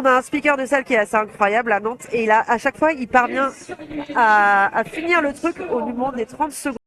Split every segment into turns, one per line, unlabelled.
a un speaker de salle qui est assez incroyable à Nantes et à chaque fois il parvient à finir le truc au moment des 30 secondes.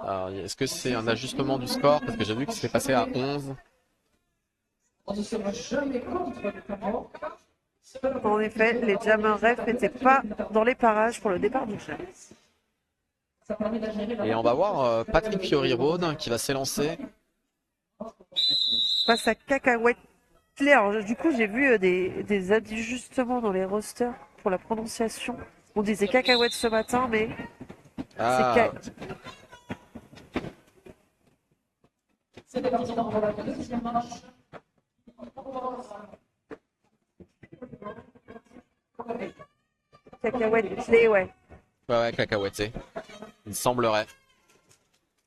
Alors, est-ce que c'est un ajustement du score? Parce que j'ai vu que c'était passé à 11.
En effet, les Jammer Ref n'étaient pas dans les parages pour le départ du jeu.
Et on va voir Patrick Fiori Road qui va s'élancer.
Face à Cacahuète Claire. Du coup, j'ai vu des ajustements dans les rosters pour la prononciation. On disait cacahuète ce matin, mais c'est
Ah,
cacahuète clé, ouais.
ouais, ouais, cacahuète, il semblerait.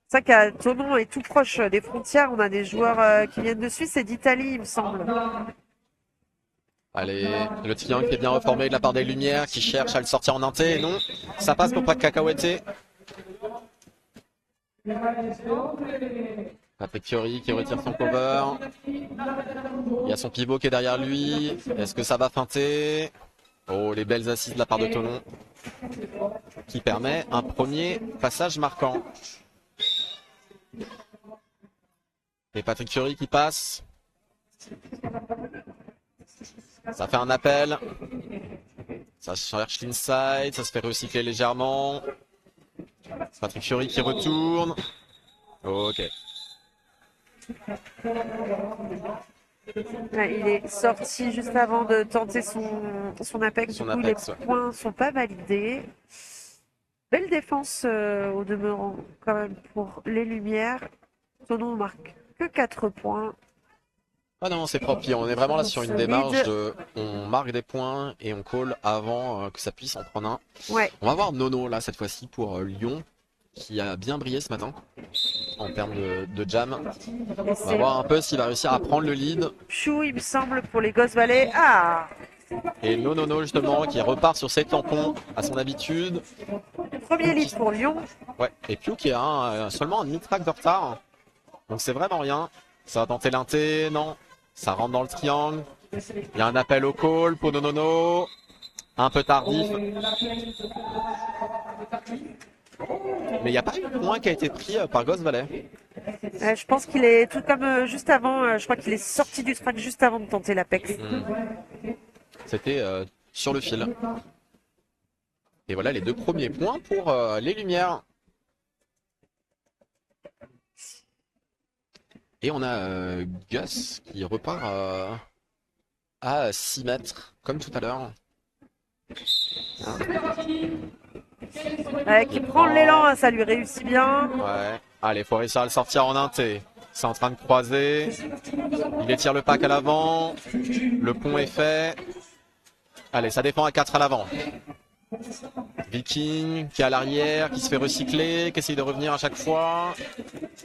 C'est vrai qu'à Thonon est tout proche des frontières. On a des joueurs qui viennent de Suisse et d'Italie, il me semble.
Allez, le triangle qui est bien reformé de la part des Lumières, qui cherche à le sortir en inté. Non, ça passe pour pas de cacahuète. Patrick Fiori qui retire son cover. Il y a son pivot qui est derrière lui. Est-ce que ça va feinter? Oh, les belles assises de la part de Tonon qui permet un premier passage marquant. Et Patrick Fiori qui passe. Ça fait un appel. Ça cherche l'inside, ça se fait recycler légèrement. Patrick Fiori qui retourne. Ok.
Ouais, il est sorti juste avant de tenter son apex. Du
Son
coup, les
apex, ouais.
points sont pas validés. Belle défense au demeurant, quand même, pour les Lumières. Thonon marque que 4 points.
Ah non, c'est propre. On est vraiment là sur une démarche
Solide.
de on marque des points et on call avant que ça puisse en prendre un.
Ouais,
On va voir Nono là cette fois-ci pour Lyon qui a bien brillé ce matin en termes de jam.
et
On va
c'est
voir un peu s'il va réussir à prendre le lead.
Chou, il me semble, pour les Ghost Valley. Ah!
Et Nono justement qui repart sur ses tampons à son habitude.
Premier lead pour Lyon.
Ouais. Et Piu qui a seulement un mid-track de retard. Donc c'est vraiment rien. Ça va tenter l'inté, non. Ça rentre dans le triangle. Il y a un appel au call pour Nonono. Un peu tardif. Mais il n'y a pas eu de point qui a été pris par Ghost Valley.
Je pense qu'il est tout comme juste avant. Je crois qu'il est sorti du track juste avant de tenter l'Apex.
C'était sur le fil. Et voilà les 2 premiers points pour les Lumières. Et on a Gus qui repart à 6 mètres, comme tout à l'heure.
Qui prend l'élan, hein, ça lui réussit bien.
Ouais. Allez, faut réussir à le sortir en inté. C'est en train de croiser. Il étire le pack à l'avant. Le pont est fait. Allez, ça défend à 4 à l'avant. Viking qui est à l'arrière, qui se fait recycler, qui essaye de revenir à chaque fois.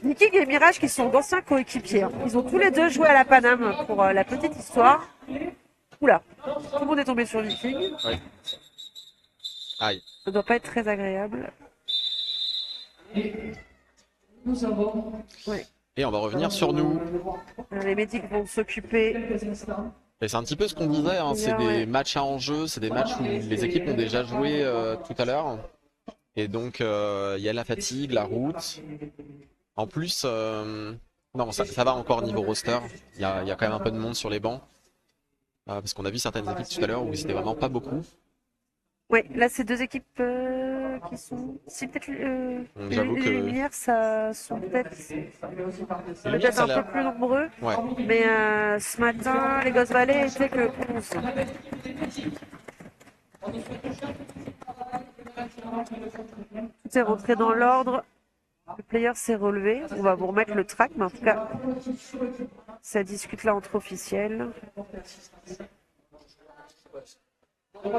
Viking et Mirage qui sont d'anciens coéquipiers. Ils ont tous les deux joué à la Paname pour la petite histoire. Oula, tout le monde est tombé sur Viking.
Oui. Aïe.
Ça doit pas être très agréable. Ouais.
Et on va revenir sur nous.
Les médics vont s'occuper.
Et c'est un petit peu ce qu'on disait, hein, c'est des matchs à enjeu, c'est des matchs où les équipes ont déjà joué tout à l'heure. Et donc il y a la fatigue, la route. En plus, non, ça va encore niveau roster. Il y a quand même un peu de monde sur les bancs. Parce qu'on a vu certaines équipes tout à l'heure où c'était vraiment pas beaucoup.
Ouais, là c'est 2 équipes qui sont. Si peut-être
J'avoue
les
que
Lumières, ça sont peut-être
Lumières, ça a
un
l'air-
peu plus nombreux.
Ouais.
Mais ce matin, les Ghost Valley étaient que 11. Tout est rentré dans l'ordre. Le player s'est relevé. On va vous remettre le track, mais en tout cas, ça discute là entre officiels. Je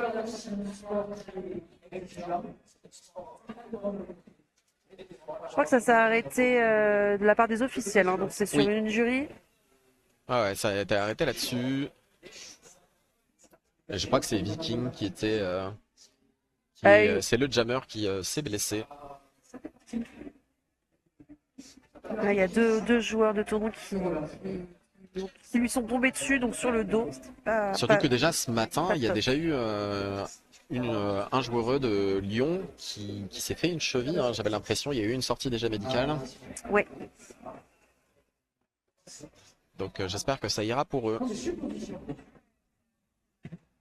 crois que ça s'est arrêté de la part des officiels, hein, donc c'est sur
Oui.
une jury.
Ah ouais, ça a été arrêté là-dessus. Et je crois que c'est Viking qui était. C'est le jammer qui s'est blessé.
Là, il y a deux joueurs de tournoi qui lui sont tombés dessus, donc sur le dos.
Surtout que déjà ce matin, il y a déjà eu un joueur de Lyon qui s'est fait une cheville, hein, j'avais l'impression, il y a eu une sortie déjà médicale.
Ouais.
Donc j'espère que ça ira pour eux.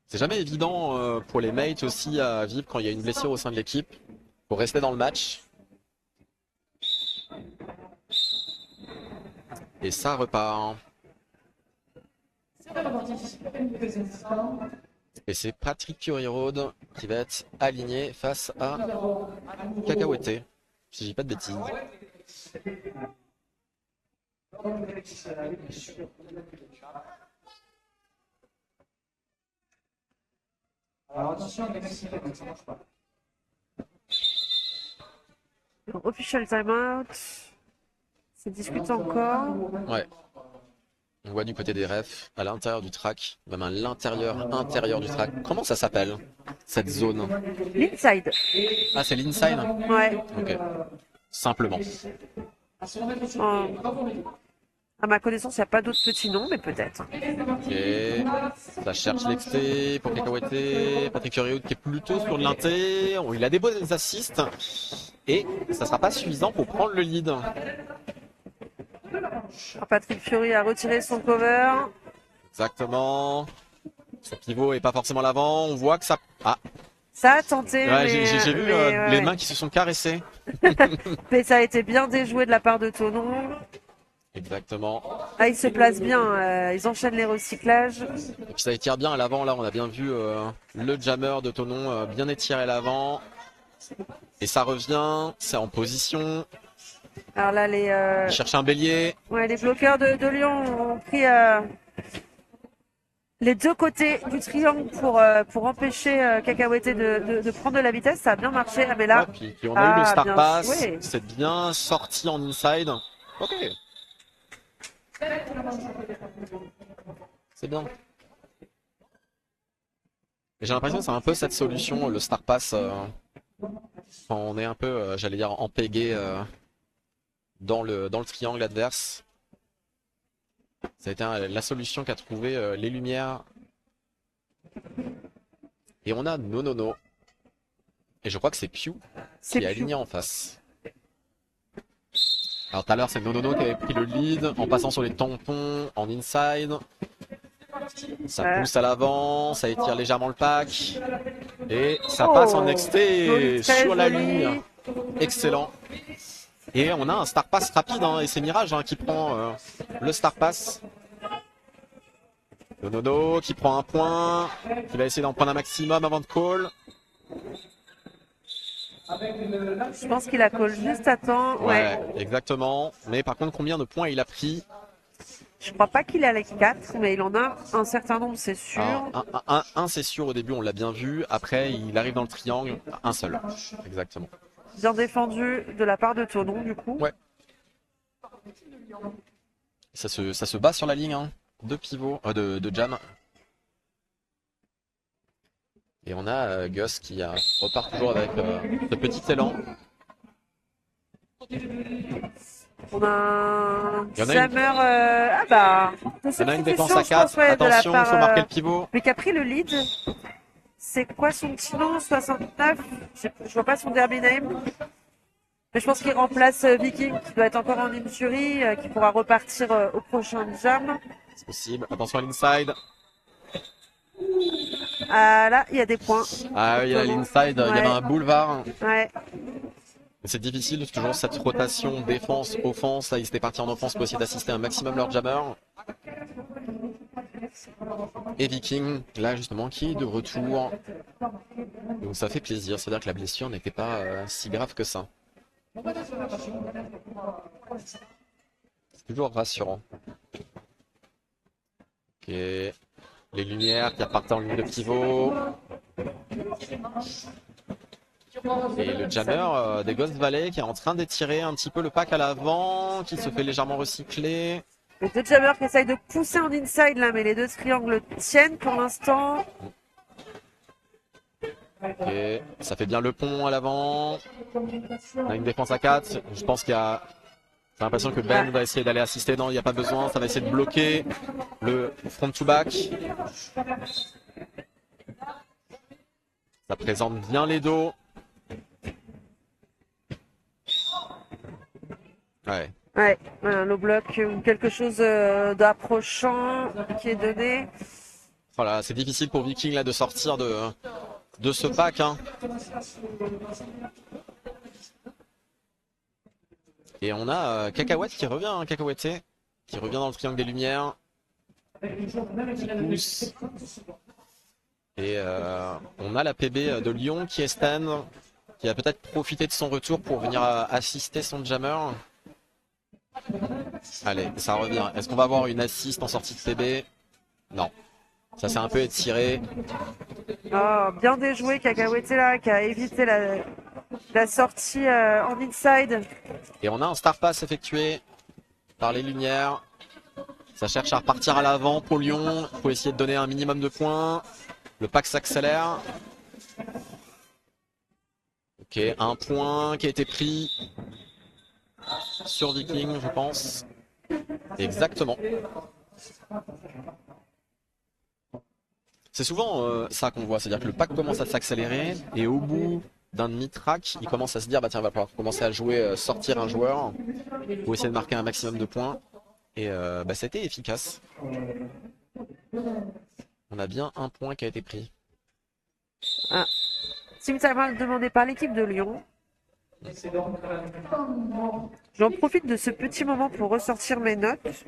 C'est jamais évident pour les mates aussi à vivre quand il y a une blessure au sein de l'équipe. Faut rester dans le match. Et ça repart. Et c'est Patrick Fury Road qui va être aligné face à Cacahuèté, si je dis pas de bêtises.
Alors attention, ça marche pas.
Official timeout. Ça discute encore.
Ouais. On voit du côté des refs, à l'intérieur du track, même à l'intérieur du track. Comment ça s'appelle, cette zone?
L'inside.
Ah, c'est l'inside?
Ouais.
Ok. Simplement.
À ma connaissance, il n'y a pas d'autres petits noms, mais peut-être.
Ok. Ça cherche l'exté pour Cacahuèté. Patrick Fury Road qui est plutôt sur de l'inté. Il a des beaux assists. Et ça sera pas suffisant pour prendre le lead.
Alors, Patrick Fury a retiré son cover.
Exactement. Son pivot est pas forcément l'avant. On voit que ça... Ah,
Ça a tenté,
ouais,
mais,
j'ai vu
mais,
les
ouais.
mains qui se sont caressées.
Mais ça a été bien déjoué de la part de Tonon.
Exactement.
Ah, ils se placent bien. Ils enchaînent les recyclages.
Et puis ça étire bien à l'avant. Là, on a bien vu le jammer de Tonon bien étiré à l'avant. Et ça revient. C'est en position.
Alors là,
Il cherche un bélier.
les bloqueurs de Lyon ont pris les deux côtés du triangle pour empêcher Cacahuèté de prendre de la vitesse. Ça a bien marché. Ah, mais là,
Ouais, puis on a eu le star
bien
pass.
joué.
C'est bien sorti en inside. Ok. C'est bien. Et j'ai l'impression que c'est un peu cette solution, le star pass. Quand on est un peu, j'allais dire, empégué dans le triangle adverse. Ça a été la solution qu'a trouvé les Lumières Et on a Nonono. Et je crois que c'est Pew
C'est
qui est aligné en face. Alors tout à l'heure c'est Nonono qui avait pris le lead en passant sur les tampons en inside. Ça pousse à l'avant, ça étire légèrement le pack. Et ça passe en
Joli,
XT
très
sur la
joli.
ligne. Excellent. Et on a un Star Pass rapide, hein, et c'est Mirage qui prend le Star Pass. Nonono qui prend un point, qui va essayer d'en prendre un maximum avant de call.
Je pense qu'il a call juste à temps. Ouais.
Exactement. Mais par contre, combien de points il a pris?
Je crois pas qu'il a les 4, mais il en a un certain nombre, c'est sûr.
Alors, un c'est sûr, au début on l'a bien vu. Après, il arrive dans le triangle. Un seul. Exactement.
Bien défendu de la part de Tonon, du coup.
Ouais. Ça se bat sur la ligne, hein. De pivot, de jam. Et on a Gus qui repart toujours avec ce petit élan.
On a un
Il y en a
jammer. Ah bah.
On a une défense à 4. Attention, il faut marquer le pivot.
Mais qui a pris le lead. C'est quoi son petit nom? 69. Je vois pas son derby name. Mais je pense qu'il remplace Viking, qui doit être encore en injury, qui pourra repartir au prochain jam.
C'est possible. Attention à l'inside.
Ah là, il y a des points.
Ah oui, il y a l'inside, il y avait un boulevard.
Ouais.
C'est difficile, toujours cette rotation défense-offense. Là, ils étaient partis en offense pour essayer d'assister un maximum leur jammer. Et Viking, là justement, qui est de retour. Donc ça fait plaisir, c'est-à-dire que la blessure n'était pas si grave que ça. C'est toujours rassurant. Ok. Les lumières qui repartent en ligne de pivot. Et le jammer des Ghost Valley qui est en train d'étirer un petit peu le pack à l'avant, qui se fait légèrement recycler.
Les deux jammers qui essayent de pousser en inside là, mais les deux triangles tiennent pour l'instant.
Ok, ça fait bien le pont à l'avant. On a une défense à 4. Je pense qu'il y a... J'ai l'impression que Ben va essayer d'aller assister. Non, il n'y a pas besoin. Ça va essayer de bloquer le front to back. Ça présente bien les dos. Ouais.
Ouais, un low block ou quelque chose d'approchant qui est donné.
Voilà, c'est difficile pour Viking là de sortir de ce pack. Hein. Et on a Cacahuète qui revient, hein, Cacahuète, qui revient dans le triangle des lumières. Qui pousse. Et on a la PB de Lyon qui est Stan, qui a peut-être profité de son retour pour venir assister son jammer. Allez, ça revient. Est-ce qu'on va avoir une assist en sortie de PB? Non. Ça s'est un peu étiré.
Oh, bien déjoué Cacahuète là, qui a évité la sortie en inside.
Et on a un star pass effectué par les lumières. Ça cherche à repartir à l'avant pour Lyon. Il faut essayer de donner un minimum de points. Le pack s'accélère. Ok, un point qui a été pris sur Viking, je pense. Exactement. C'est souvent ça qu'on voit, c'est-à-dire que le pack commence à s'accélérer et au bout d'un demi-track, il commence à se dire bah tiens, il va falloir commencer à jouer, sortir un joueur pour essayer de marquer un maximum de points. Et bah, c'était efficace. On a bien un point qui a été pris.
Ah. Team timeout demandé par l'équipe de Lyon. J'en profite de ce petit moment pour ressortir mes notes.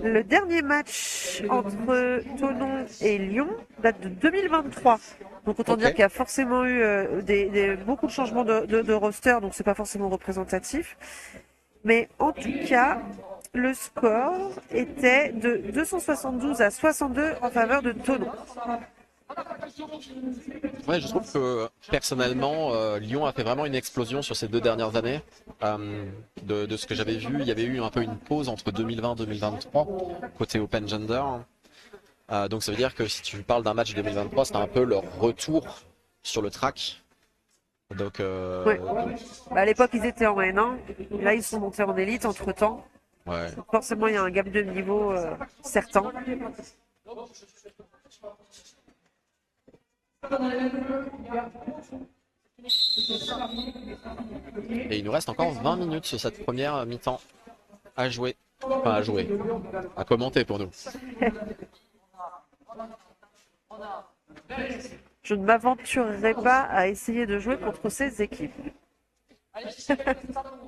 Le dernier match entre Thonon et Lyon date de 2023. Donc autant dire qu'il y a forcément eu beaucoup de changements de roster, donc c'est pas forcément représentatif. Mais en tout cas, le score était de 272 à 62 en faveur de Thonon.
Ouais, je trouve que personnellement, Lyon a fait vraiment une explosion sur ces 2 dernières années. De ce que j'avais vu, il y avait eu un peu une pause entre 2020 et 2023 côté Open Gender. Donc ça veut dire que si tu parles d'un match 2023, c'était un peu leur retour sur le track. Donc,
ouais. Bah, à l'époque, ils étaient en N1. Là, ils sont montés en élite entre temps.
Ouais.
Donc, forcément, il y a un gap de niveau certain.
Et il nous reste encore 20 minutes sur cette première mi-temps à jouer. Enfin à jouer. À commenter pour nous.
Je ne m'aventurerai pas à essayer de jouer contre ces équipes.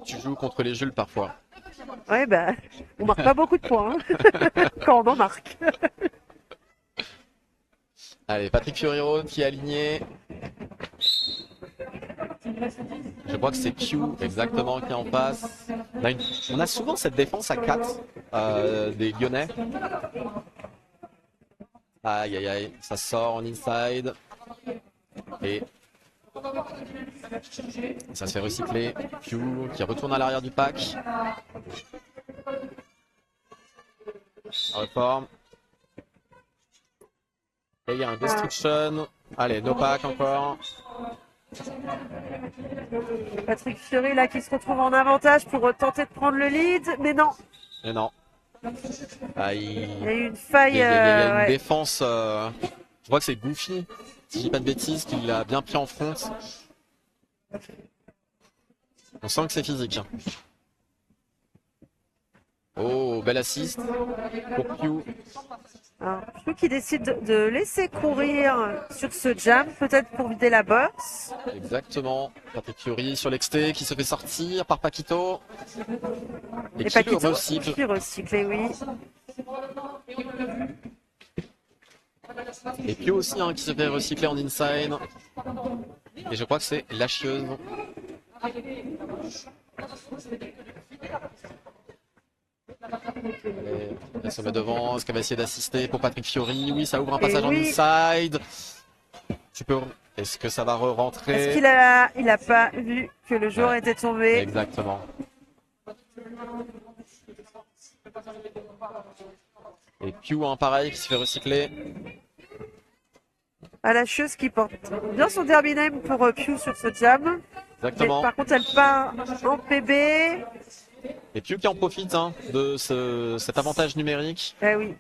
Tu joues contre les Jules parfois.
Ouais, bah, on marque pas beaucoup de points hein, quand on en marque.
Allez, Patrick Fioriro qui est aligné. Je crois que c'est Q exactement qui est en passe. On a souvent cette défense à 4 des Lyonnais. Aïe aïe aïe, ça sort en inside. Et ça se fait recycler. Q qui retourne à l'arrière du pack. Reforme. Et il y a un destruction. Allez, no pack encore.
Patrick Fiori là qui se retrouve en avantage pour tenter de prendre le lead, mais non.
Et non. Ah,
Il y a eu une faille.
il y a une
ouais.
défense. Je crois que c'est Goofy, si je dis pas de bêtises, qui l'a bien pris en front. On sent que c'est physique. Oh, belle assist pour Q.
Alors, je trouve qu'il décide de laisser courir sur ce jam, peut-être pour vider la box.
Exactement. Patrick Fiori sur l'exté qui se fait sortir par Paquito. Et qui
Paquito
le recycle.
qui recyclé, oui.
Et Pio aussi hein, qui se fait recycler en inside. Et je crois que c'est la chieuse. Elle se met devant, est-ce qu'elle va essayer d'assister pour Patrick Fiori? Oui, ça ouvre un passage en inside. Tu peux... Est-ce que ça va re-rentrer?
Est-ce qu'il il a pas vu que le joueur était tombé?
Exactement. Et Q, hein, pareil, qui se fait recycler.
À la chieuse qui porte bien son derby name pour Q sur ce jam.
Exactement.
Mais, par contre, elle part en PB.
Et Q qui en profite hein, de cet avantage numérique.
Eh oui.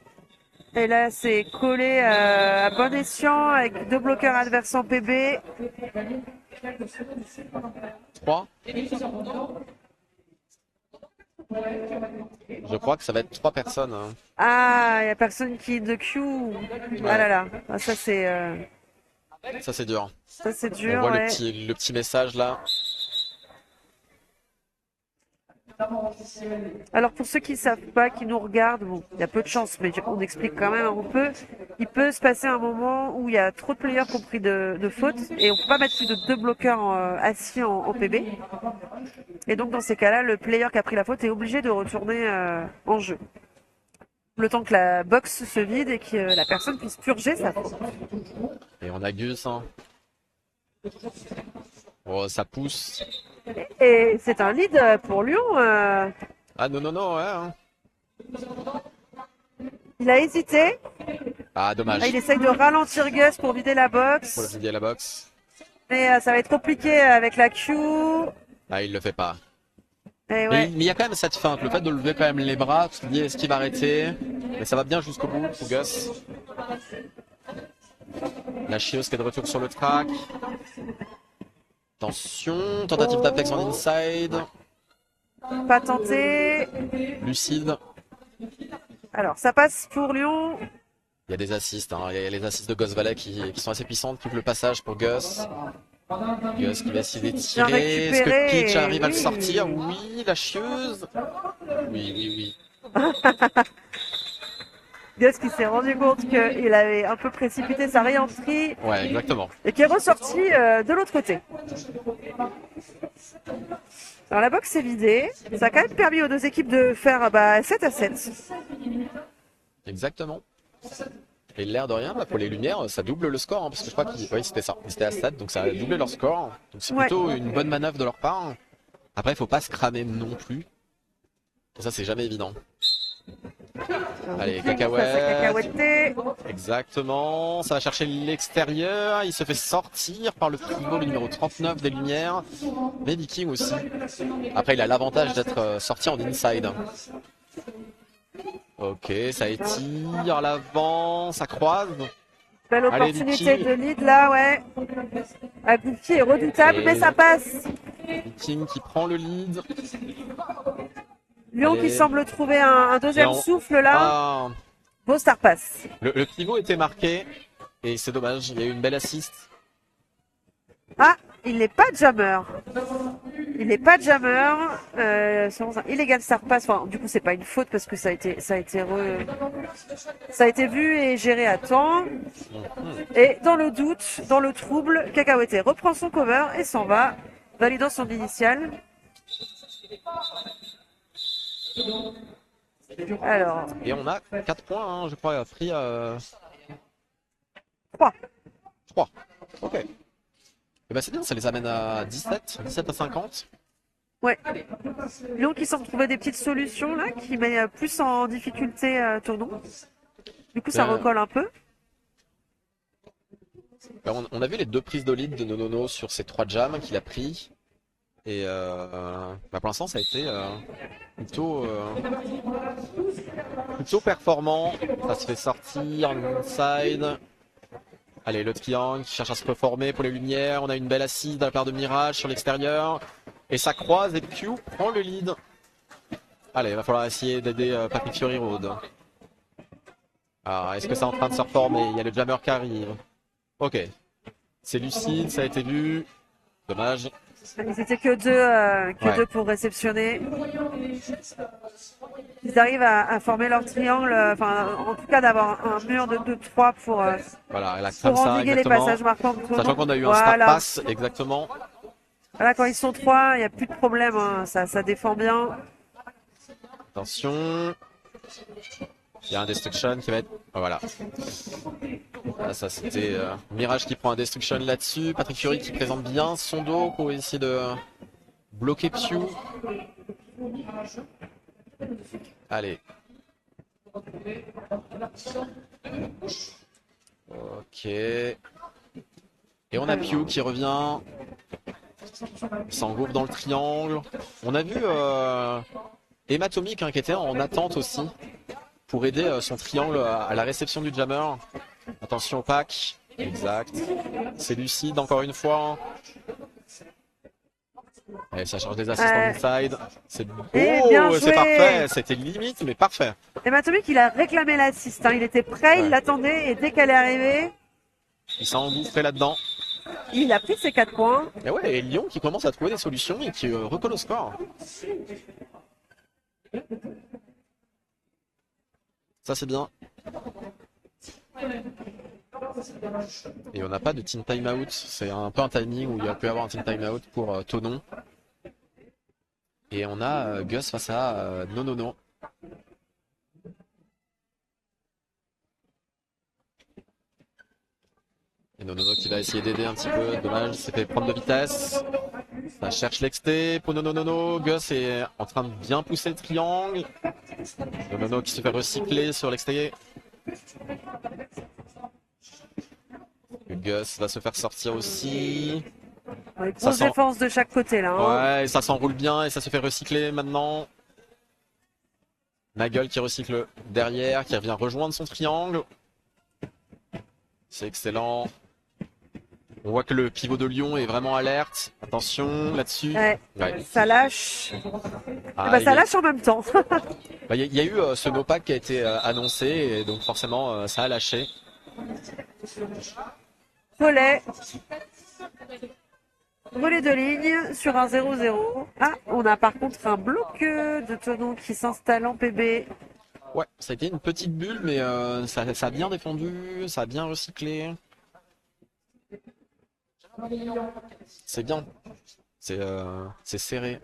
Et là, c'est collé à bon escient avec 2 bloqueurs adverses en PB.
3. Je crois que ça va être 3 personnes. Hein.
Ah, il n'y a personne qui de Q. Ah là là. Ah, ça, c'est
Ça, c'est dur.
ça, c'est dur.
On voit
ouais.
le petit message là.
Alors pour ceux qui ne savent pas, qui nous regardent, bon, il y a peu de chance, mais on explique quand même un peu. Il peut se passer un moment où il y a trop de players qui ont pris de fautes et on peut pas mettre plus de 2 bloqueurs assis en PB. Et donc dans ces cas-là, le player qui a pris la faute est obligé de retourner en jeu. Le temps que la box se vide et que la personne puisse purger sa faute.
Et on a Gus. Hein. Oh, ça pousse.
Et c'est un lead pour Lyon.
Ah non, non, non, ouais. Hein.
Il a hésité.
Ah, dommage.
Là, il essaye de ralentir Gus pour vider la box.
Pour le vider à la box.
Mais ça va être compliqué avec la Q.
Ah, il le fait pas.
Et ouais.
Mais il y a quand même cette feinte, le fait de lever quand même les bras, tu te dis est-ce qu'il va arrêter? Mais ça va bien jusqu'au bout pour Gus. La chieuse qui est de retour sur le track. Attention, tentative d'apex en inside.
Pas tenté.
Lucide.
Alors, ça passe pour Lyon.
Il y a des assists, hein. Il y a les assists de Gus Valet qui sont assez puissantes, qui ouvrent le passage pour Gus. Gus qui va essayer d'étirer. Est-ce que Pitch arrive à le sortir? Oui, la chieuse. Oui, oui, oui.
Gus qui s'est rendu compte qu'il avait un peu précipité sa réentrée.
Ouais, exactement.
Et qui est ressorti de l'autre côté. Alors la box est vidée. Ça a quand même permis aux deux équipes de faire 7-7.
Exactement. Et l'air de rien, pour les Lumières, ça double le score, hein, parce que je crois qu'ils oui, c'était ça. C'était à 7, donc ça a doublé leur score. Donc c'est plutôt une bonne manœuvre de leur part. Après, il faut pas se cramer non plus. Et ça, c'est jamais évident. Allez, cacahuète. Exactement. Ça va chercher l'extérieur. Il se fait sortir par le pivot, le numéro 39 des Lumières. Mais Viking aussi. Après, il a l'avantage d'être sorti en inside. Ok, ça étire à l'avant, ça croise.
Belle
Allez,
opportunité
Viking.
de lead là, ouais. Agouki est redoutable,
Et-
mais ça passe.
Viking qui prend le lead.
Lyon qui
Allez.
semble trouver un
Et
deuxième souffle là.
Ah,
Beau star pass.
le pivot était marqué. Et c'est dommage, il y a eu une belle assist.
Ah, il n'est pas jammer. Il n'est pas jammer. C'est un illégal star pass. Enfin, du coup, c'est pas une faute parce que ça a été vu et géré à temps. Et dans le doute, dans le trouble, Cacahuète reprend son cover et s'en va, validant son initial. Alors,
Et on a 4 points, hein, je crois, pris
3.
3. Ok. Et bah c'est bien, ça les amène à 17 à 50.
Ouais. Lyon qui semble trouver des petites solutions là, qui met plus en difficulté Tournon. Du coup, ça recolle un peu.
Bah, on a vu les 2 prises de lead de Nonono sur ces 3 jams qu'il a pris. Et bah pour l'instant, ça a été plutôt performant. Ça se fait sortir, inside. Allez, le triangle qui cherche à se reformer pour les lumières. On a une belle assise de la part de Mirage sur l'extérieur. Et ça croise et Q prend le lead. Allez, il va falloir essayer d'aider Patrick Fury Road. Alors, est-ce que c'est en train de se reformer? Il y a le jammer qui arrive. Ok. C'est lucide, ça a été vu. Dommage.
Ils étaient que deux pour réceptionner. Ils arrivent à former leur triangle, enfin en tout cas d'avoir un mur de 3 pour
Voilà, elle a comme ça,
endiguer les
exactement.
passages marquants de Tournon.
Sachant qu'on a eu un star pass, exactement.
Voilà, quand ils sont 3, il n'y a plus de problème, hein. Ça défend bien.
Attention. Il y a un destruction qui va être... Oh, voilà. Ah, ça c'était Mirage qui prend un destruction là-dessus. Patrick Fury qui présente bien son dos pour essayer de bloquer Pew. Allez. Ok. Et on a Pew qui revient. Il s'engouffre dans le triangle. On a vu Hématomique qui était en attente aussi pour aider son triangle à la réception du jammer. Attention au pack. Exact. C'est lucide encore une fois. Allez, ça charge des assists en inside. C'est c'est parfait. C'était limite, mais parfait.
Hématomique, il a réclamé l'assist. Hein. Il était prêt, il l'attendait et dès qu'elle est arrivée,
il s'est engouffré là-dedans.
Il a pris ses 4 points.
Et ouais, et Lyon qui commence à trouver des solutions et qui recolle au score. Ça c'est bien. Et on n'a pas de team timeout. C'est un peu un timing où il y peut y avoir un team timeout pour Tonon. Et on a Gus face à Nonono. Et Nonono qui va essayer d'aider un petit peu. Dommage, s'est fait prendre de vitesse. Ça cherche l'exté pour Nonono. Gus est en train de bien pousser le triangle. Nonono qui se fait recycler sur l'exté. Gus va se faire sortir aussi.
Grosse défense de chaque côté là. Hein.
Ouais, et ça s'enroule bien et ça se fait recycler maintenant. Nagel qui recycle derrière, qui revient rejoindre son triangle. C'est excellent. On voit que le pivot de Lyon est vraiment alerte. Attention là-dessus.
Ouais. Ça lâche.
Ah,
ça lâche en même temps.
Il y a eu ce no-pack qui a été annoncé et donc forcément ça a lâché.
Relais de ligne sur un 0-0. Ah, on a par contre un bloc de Tonon qui s'installe en PB.
Ouais, ça a été une petite bulle, mais ça a bien défendu, ça a bien recyclé. C'est bien. C'est serré.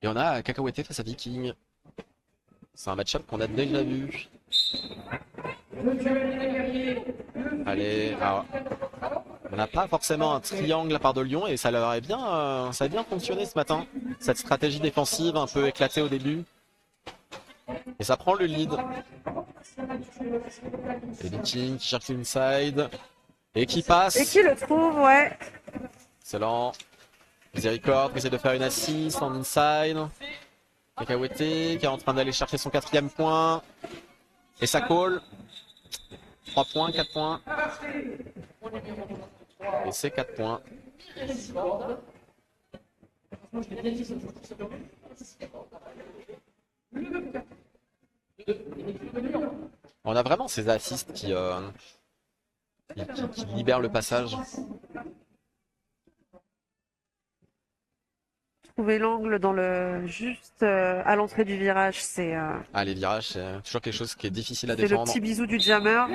Et on a Cacahuète face à Viking. C'est un match-up qu'on a déjà vu. Allez, alors, on n'a pas forcément un triangle à la part de Lyon et ça leur a bien fonctionné ce matin. Cette stratégie défensive un peu éclatée au début. Et ça prend le lead. Et Viking qui cherche l'inside. Et qui passe.
Et qui le trouve, ouais.
Excellent. Miséricorde qui essaie de faire une assist en inside. Cacahuète qui est en train d'aller chercher son 4e point. Et ça call. 3 points, 4 points. Et c'est 4 points. On a vraiment ces assists qui libèrent le passage.
Trouver l'angle dans juste à l'entrée du virage, c'est
Ah, les virages, c'est toujours quelque chose qui est difficile à
le
défendre.
petit bisou du jammer.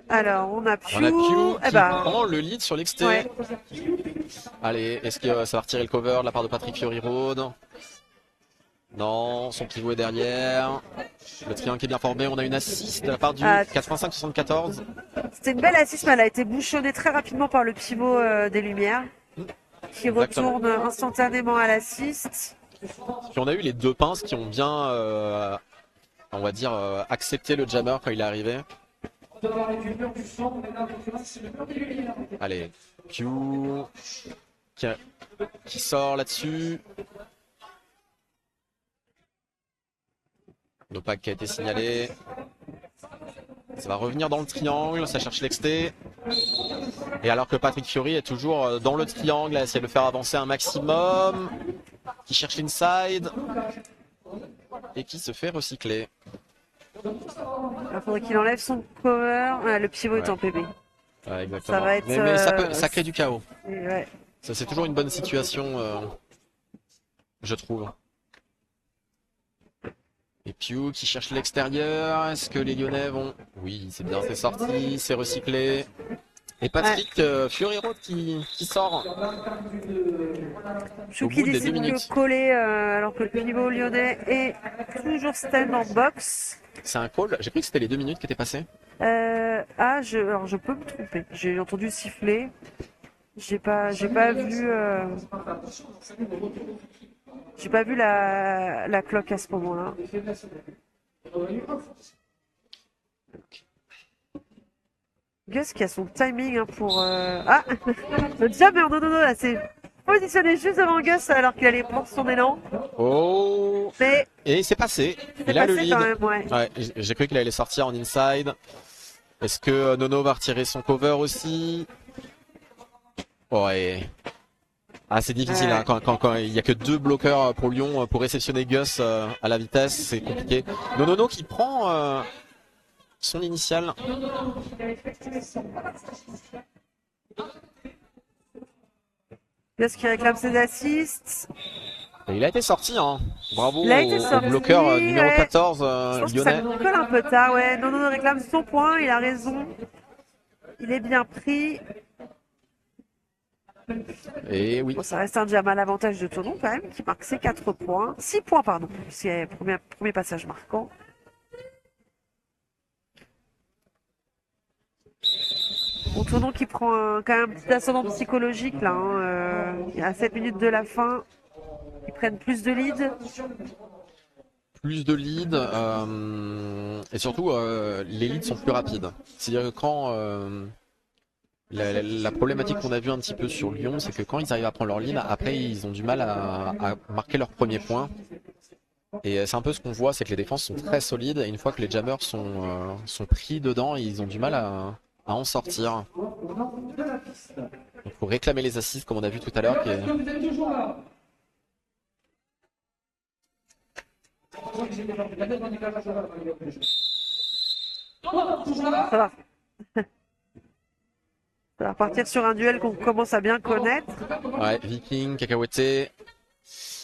Alors, on a Pew.
On a Pew
Eh
qui
ben,
prend le lead sur l'XT.
ouais.
Allez, est-ce que ça va retirer le cover de la part de Patrick Fury Road? Non, son pivot est derrière. Le triangle est bien formé. On a une assist de la part du 85-74.
C'était une belle assist, mais elle a été bouchonnée très rapidement par le pivot des Lumières, qui
Exactement.
retourne instantanément à l'assist.
Puis on a eu les deux pinces qui ont bien, on va dire, accepté le jammer quand il est arrivé. Allez, Pew qui sort là-dessus. L'opac qui a été signalé. Ça va revenir dans le triangle, ça cherche l'exté. Et alors que Patrick Fury est toujours dans le triangle, à essayer de le faire avancer un maximum. Qui cherche l'inside. Et qui se fait recycler.
Il faudrait qu'il enlève son cover. Ah, le pivot est en PB.
Ouais, exactement.
Ça va être,
mais ça crée du chaos.
Ouais.
Ça, c'est toujours une bonne situation, je trouve. Et Pew qui cherche l'extérieur. Est-ce que les Lyonnais vont... Oui, c'est bien, c'est sorti, c'est recyclé. Et Patrick Fury Road qui sort.
Chou
Au
qui
bout des 2
décide de
minutes.
coller alors que le pivot lyonnais est toujours stand en box.
C'est un call. J'ai cru que c'était les 2 minutes qui étaient passées.
Alors je peux me tromper. J'ai entendu siffler. J'ai pas vu. J'ai pas vu la cloque à ce moment-là. Gus qui a son timing pour. Ah, le jammer, non, là, c'est positionné juste devant Gus alors qu'il allait prendre son élan.
Oh.
Mais
Et c'est passé.
c'est
Il a le
passé
lead.
quand même, ouais.
Ouais, j'ai cru qu'il allait sortir en inside. Est-ce que Nono va retirer son cover aussi? Ouais. Ah, c'est difficile hein, quand il y a que 2 bloqueurs pour Lyon pour réceptionner Gus à la vitesse, c'est compliqué. Nono qui prend son initial.
Gus qui réclame ses assists.
Et il a été sorti, hein. Bravo
Il a été
au
sorti,
bloqueur numéro
ouais.
14
Je pense que ça
lyonnais.
nous colle un peu tard, ouais. Non, réclame son point, il a raison. Il est bien pris.
Et oui.
Bon, ça reste un jam à l'avantage de Tonon quand même, qui marque ses 4 points. 6 points, pardon. C'est le premier passage marquant. Bon, Tonon qui prend quand même un petit ascendant psychologique là. À 7 minutes de la fin, ils prennent plus de lead.
Plus de leads et surtout les leads sont plus rapides. C'est-à-dire que quand la problématique qu'on a vue un petit peu sur Lyon, c'est que quand ils arrivent à prendre leur lead, après ils ont du mal à marquer leur premier point. Et c'est un peu ce qu'on voit, c'est que les défenses sont très solides et une fois que les jammers sont pris dedans, ils ont du mal à en sortir. Il faut réclamer les assists comme on a vu tout à l'heure.
Ça va. Ça va repartir sur un duel qu'on commence à bien connaître.
Ouais, Viking, Cacahuète.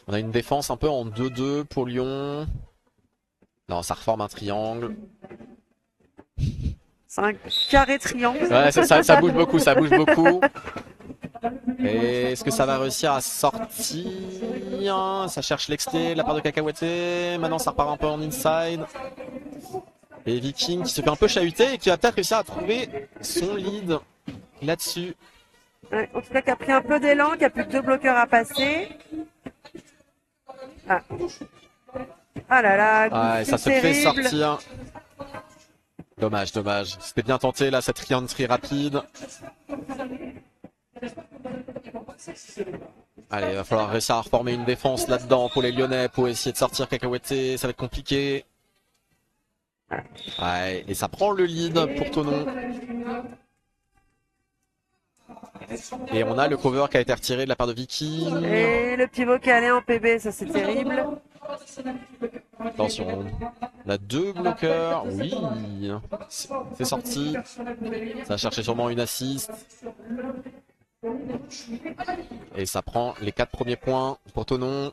On a une défense un peu en 2-2 pour Lyon. Non, ça reforme un triangle.
C'est un carré triangle.
Ouais, ça bouge beaucoup, ça bouge beaucoup. Et est-ce que ça va réussir à sortir? Ça cherche l'exté de la part de Cacahuète. Maintenant, ça repart un peu en inside. Et Viking qui se fait un peu chahuter et qui va peut-être réussir à trouver son lead là-dessus.
Ouais, en tout cas, qui a pris un peu d'élan, qui a plus que 2 bloqueurs à passer. Ah, ah là là,
Ah, ça se fait sortir. Dommage. C'était bien tenté là, cette re-entry rapide. Allez, il va falloir réussir à reformer une défense là-dedans pour les Lyonnais, pour essayer de sortir Cacahuète. Ça va être compliqué. Ouais, et ça prend le lead pour Tonon. Et on a le cover qui a été retiré de la part de Vicky.
Et le pivot qui allait en PB, ça c'est terrible.
Attention, on a 2 bloqueurs. Oui, c'est sorti. Ça va chercher sûrement une assist. Et ça prend les 4 premiers points pour Tonon.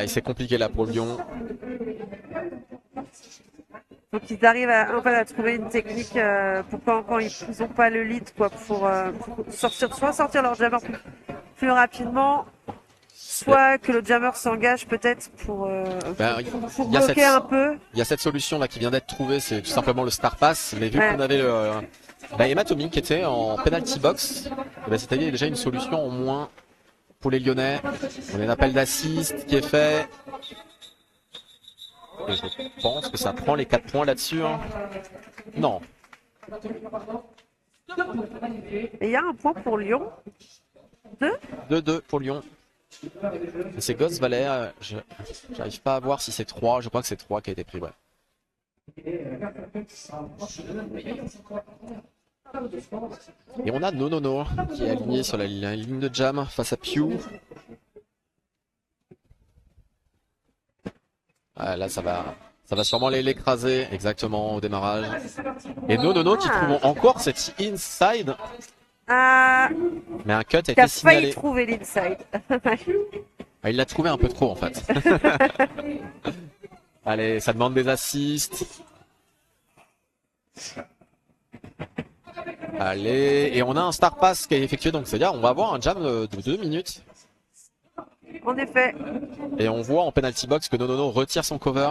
C'est compliqué là pour Lyon.
Donc ils arrivent en fait, à trouver une technique pour quand ils n'ont pas le lead, quoi, pour sortir leur jammer plus rapidement, soit que le jammer s'engage peut-être pour bloquer un peu.
Il y a cette solution là qui vient d'être trouvée, c'est tout simplement le Star Pass. Mais vu qu'on avait Emma Tommy qui était en penalty box, c'était déjà une solution en moins pour les Lyonnais. On a un appel d'assist qui est fait. Et je pense que ça prend les 4 points là-dessus. Hein. Non.
Et il y a un point pour Lyon.
2-2 pour Lyon. C'est Ghost Valley. J'arrive pas à voir si c'est 3. Je crois que c'est 3 qui a été pris. Ouais. Et on a Nonono qui est aligné sur la ligne de jam face à Pew. Ah, là, ça va sûrement l'écraser exactement au démarrage. Et Nonono qui trouve encore cette inside. Mais un cut a été signalé.
Failli trouver l'inside.
Il l'a trouvé un peu trop en fait. Allez, ça demande des assists. Allez, et on a un Star Pass qui est effectué, donc c'est-à-dire on va avoir un jam de 2 minutes.
En effet.
Et on voit en penalty box que Nonono retire son cover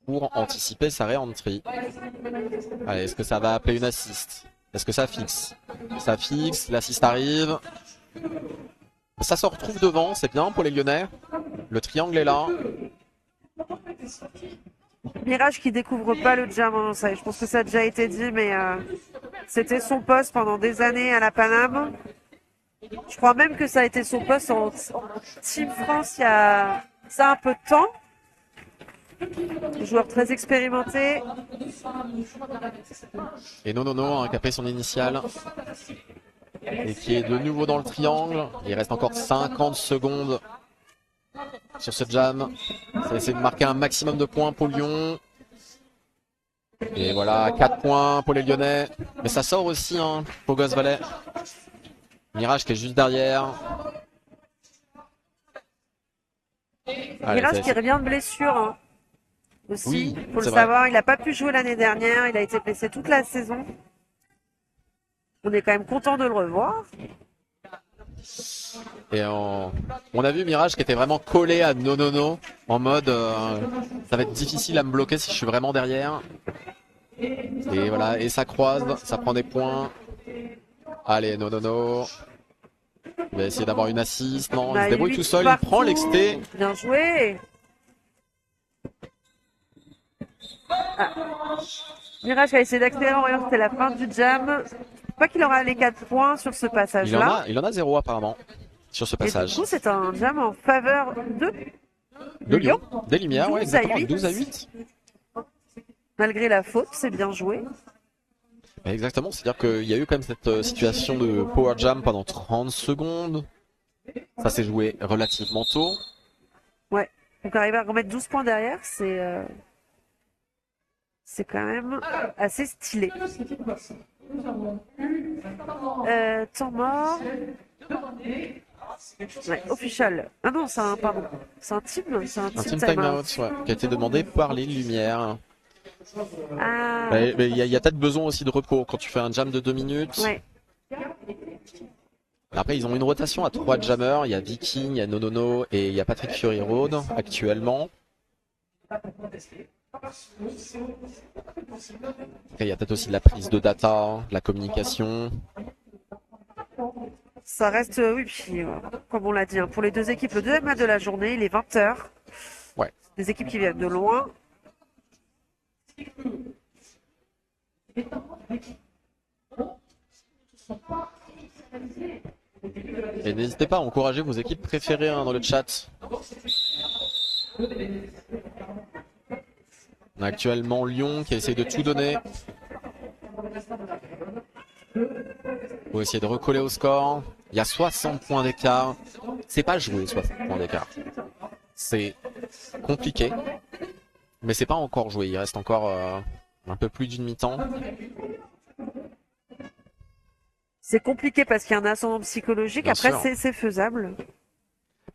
pour anticiper sa re-entry. Allez, est-ce que ça va appeler une assist? Est-ce que ça fixe? Ça fixe, l'assist arrive. Ça se retrouve devant, c'est bien pour les Lyonnais. Le triangle est là.
Mirage qui découvre pas le jam, hein, ça, je pense que ça a déjà été dit, mais c'était son poste pendant des années à la Paname. Je crois même que ça a été son poste en Team France il y a ça un peu de temps. Joueur très expérimenté.
Et Nonono qui a pris son initiale. Et qui est de nouveau dans le triangle. Il reste encore 50 secondes sur ce jam. Ça va essayer de marquer un maximum de points pour Lyon. Et voilà, 4 points pour les Lyonnais. Mais ça sort aussi hein, pour Ghost Valley. Mirage qui est juste derrière.
Allez, Mirage qui revient de blessure hein. Aussi,
oui,
faut le savoir. Il n'a pas pu jouer l'année dernière. Il a été blessé toute la saison. On est quand même content de le revoir.
Et on a vu Mirage qui était vraiment collé à Nonono en mode ça va être difficile à me bloquer si je suis vraiment derrière. Et voilà, et ça croise, ça prend des points. Allez, Nonono. Il va essayer d'avoir une assist. Non, il se débrouille tout seul, il prend l'exté.
Bien joué. Mirage a essayé d'accélérer, c'était la fin du jam. Pas qu'il aura les 4 points sur ce passage-là.
Il en a 0 apparemment sur ce passage.
Et du coup, c'est un jam en faveur de Lyon.
Des Lumières, ouais, exactement. 12 à 8.
Malgré la faute, c'est bien joué.
Exactement, c'est-à-dire qu'il y a eu quand même cette situation de power jam pendant 30 secondes. Ça s'est joué relativement tôt.
Ouais, donc arriver à remettre 12 points derrière, c'est quand même assez stylé. Temps mort. Ouais, official. Ah non, c'est un team. C'est un team
timeout, ouais, qui a été demandé par les Lumières.
Ah.
Mais il y a peut-être besoin aussi de repos quand tu fais un jam de 2 minutes.
Ouais.
Après, ils ont une rotation à 3 jammers. Il y a Viking, il y a Nonono et il y a Patrick Fury Road actuellement. Après, il y a peut-être aussi de la prise de data, de la communication.
Ça reste, oui, puis, comme on l'a dit, hein, pour les deux équipes, le deuxième match de la journée, il est 20h.
Ouais.
Des équipes qui viennent de loin.
Et n'hésitez pas à encourager vos équipes préférées dans le chat. On a actuellement Lyon qui essaye de tout donner. Faut essayer de recoller au score. Il y a 60 points d'écart. C'est pas joué 60 points d'écart. C'est compliqué. Mais c'est pas encore joué. Il reste encore un peu plus d'une mi-temps.
C'est compliqué parce qu'il y a un ascendant psychologique.
Bien
Après,
sûr.
c'est faisable.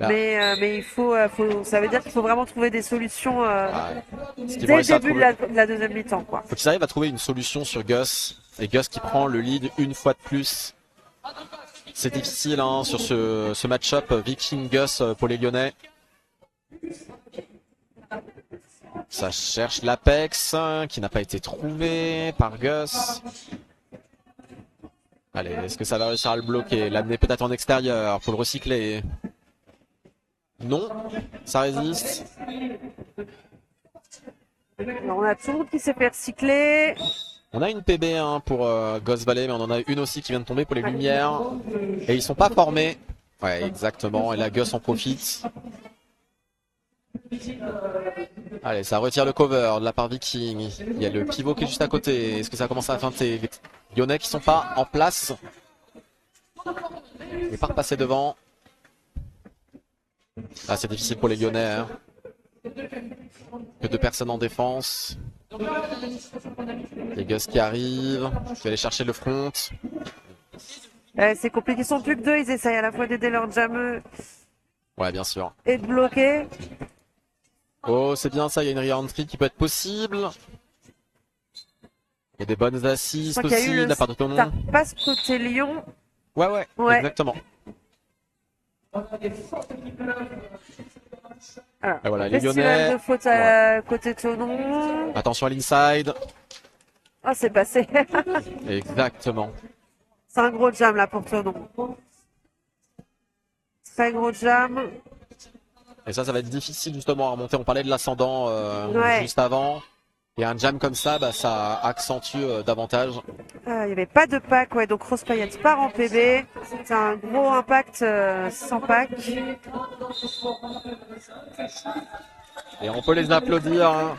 Là.
Mais il faut, ça veut dire qu'il faut vraiment trouver des solutions
Ce qu'ils vont
dès le
réussir à
début de
trouver-
la deuxième mi-temps, quoi.
Faut qu'ils arrivent à trouver une solution sur Gus. Et Gus qui prend le lead une fois de plus. C'est difficile hein, sur ce match-up Viking-Gus pour les Lyonnais. Ça cherche l'Apex qui n'a pas été trouvé par Gus. Allez, est-ce que ça va réussir à le bloquer? L'amener peut-être en extérieur pour le recycler. Non, ça résiste.
Alors, on a tout le monde qui s'est fait recycler.
On a une PB hein, pour Ghost Valley, mais on en a une aussi qui vient de tomber pour les Lumières. Et ils sont pas formés. Ouais, exactement. Et la Gus en profite. Allez, ça retire le cover de la part Viking. Il y a le pivot qui est juste à côté. Est-ce que ça commence à feinter? Les Lyonnais qui sont pas en place. Il n'est pas repassé devant. Ah, c'est difficile pour les Lyonnais. Hein. Que deux personnes en défense. Les Gus qui arrivent. Je vais aller chercher le front.
C'est compliqué, ils sont plus que deux. Ils essayent à la fois d'aider leur jameux
Ouais, bien sûr.
et de bloquer.
Oh, c'est bien ça, il y a une re-entry qui peut être possible. Il y a des bonnes
Je
assists
crois qu'il y a
aussi
eu
de
le
la part de Tonon.
start pass côté Lyon.
Ouais,
Ouais.
exactement.
Alors,
Et voilà, les
festival
Lyonnais.
de faute à côté Tonon.
Attention à l'inside.
Ah, c'est passé.
Exactement.
C'est un gros jam là pour Tonon. Très gros jam.
Et ça va être difficile justement à remonter. On parlait de l'ascendant
Ouais.
juste avant. Et un jam comme ça, bah, ça accentue davantage.
Il n'y avait pas de pack, ouais, donc Rose Payette part en PB. C'est un gros impact sans pack.
Et on peut les applaudir. Hein.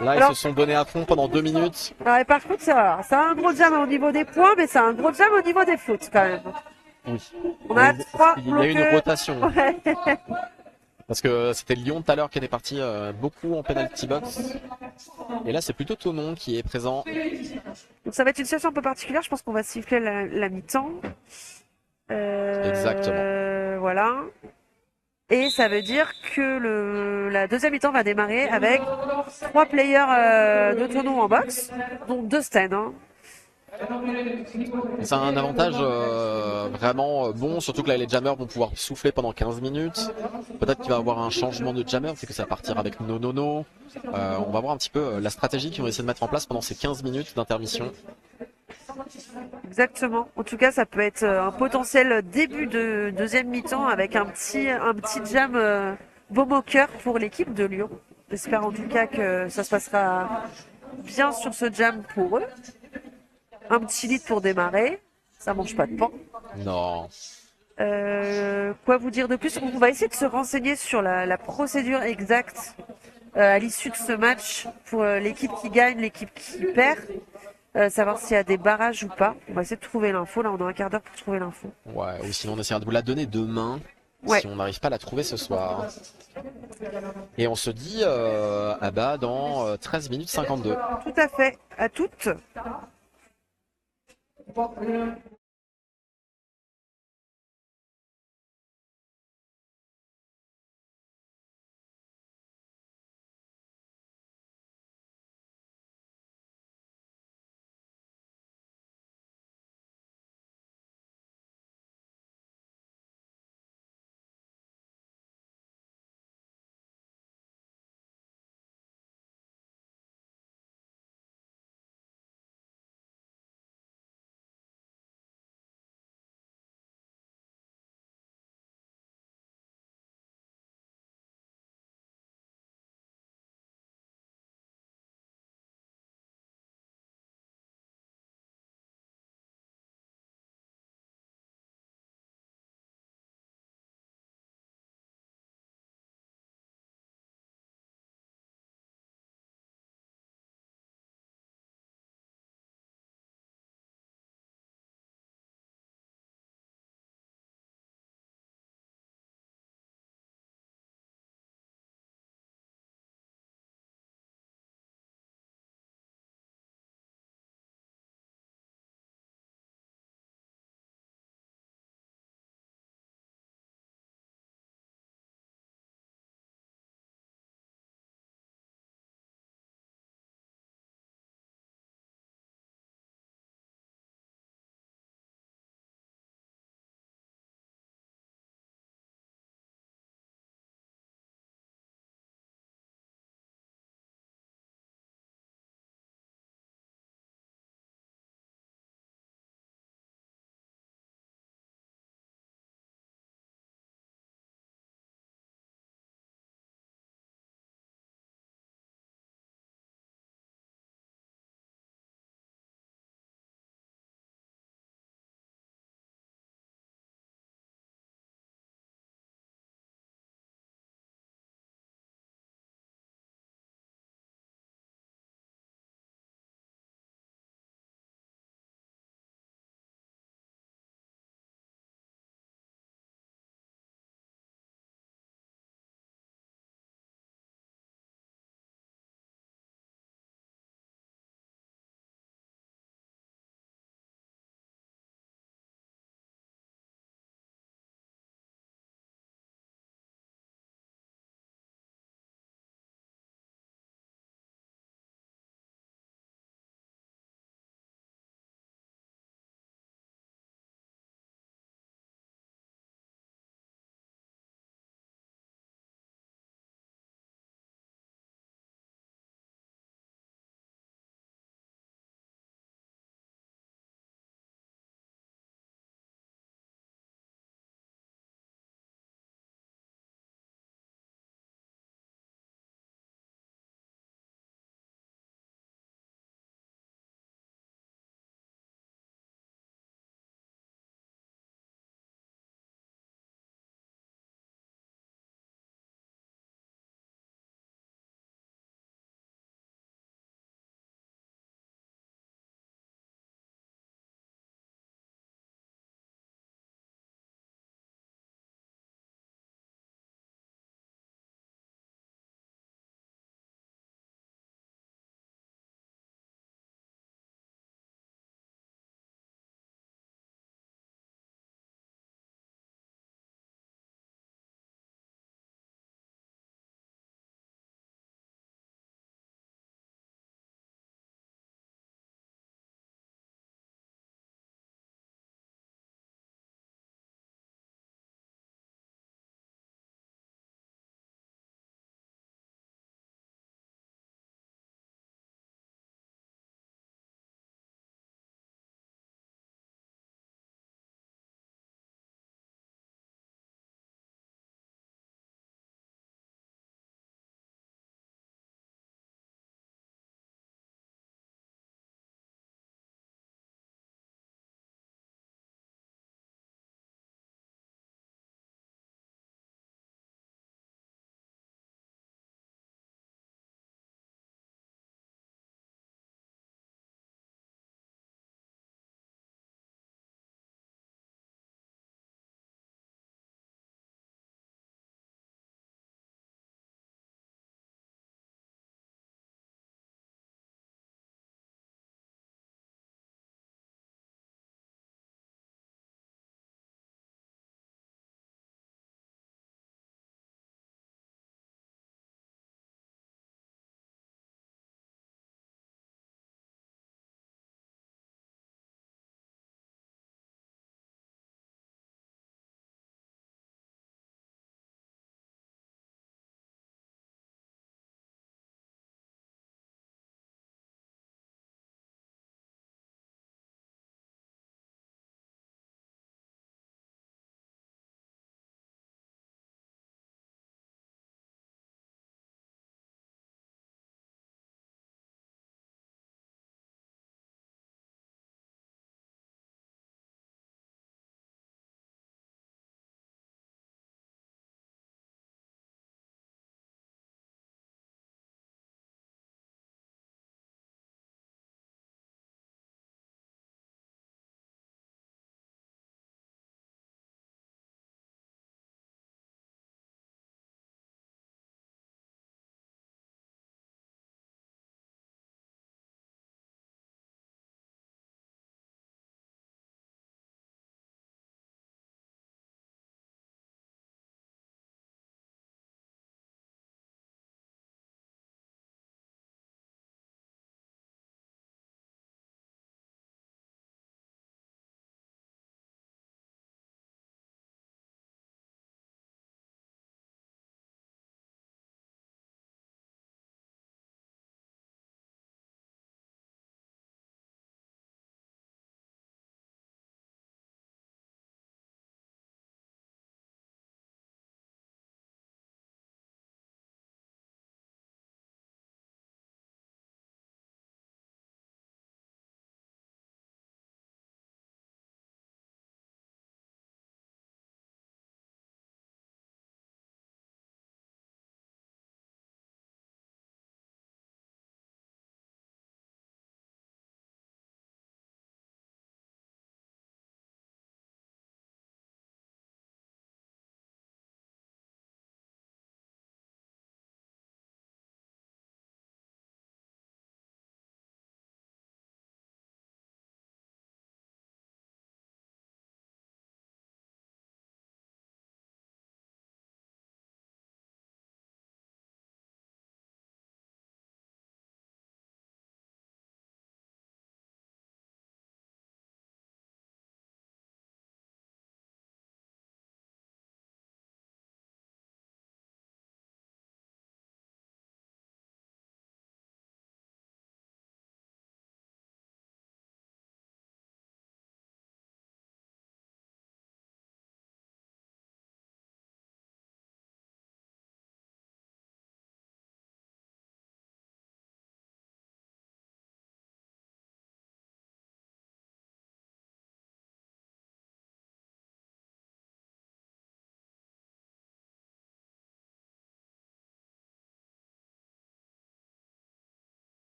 Là,
Alors-
ils se sont donnés à fond pendant 2 minutes.
Alors, et par contre, c'est un gros jam au niveau des points, mais c'est un gros jam au niveau des fautes quand même.
Oui.
On a
Mais
3
il y a eu une
bloqués.
rotation.
Ouais.
Parce que c'était Lyon tout à l'heure qui était parti beaucoup en penalty box. Et là, c'est plutôt Tonon qui est présent.
Donc ça va être une situation un peu particulière. Je pense qu'on va siffler la mi-temps.
Exactement.
Voilà. Et ça veut dire que la deuxième mi-temps va démarrer avec 3 players de Tonon en box, dont 2 stands. Hein.
C'est un avantage vraiment bon, surtout que là les jammers vont pouvoir souffler pendant 15 minutes. Peut-être qu'il va y avoir un changement de jammer, c'est que ça va partir avec Nonono. On va voir un petit peu la stratégie qu'ils vont essayer de mettre en place pendant ces 15 minutes d'intermission.
Exactement. En tout cas, ça peut être un potentiel début de deuxième mi-temps avec un petit jam baume au cœur pour l'équipe de Lyon. J'espère en tout cas que ça se passera bien sur ce jam pour eux. Un petit lead pour démarrer. Ça mange pas de pain.
Non.
Quoi vous dire de plus? On va essayer de se renseigner sur la procédure exacte à l'issue de ce match pour l'équipe qui gagne, l'équipe qui perd. Savoir s'il y a des barrages ou pas. On va essayer de trouver l'info. Là, on a un quart d'heure pour trouver l'info.
Ouais, ou sinon on essaiera de vous la donner demain.
Ouais.
Si on n'arrive pas à la trouver ce soir. Et on se dit dans 13 minutes 52.
Tout à fait. À toutes.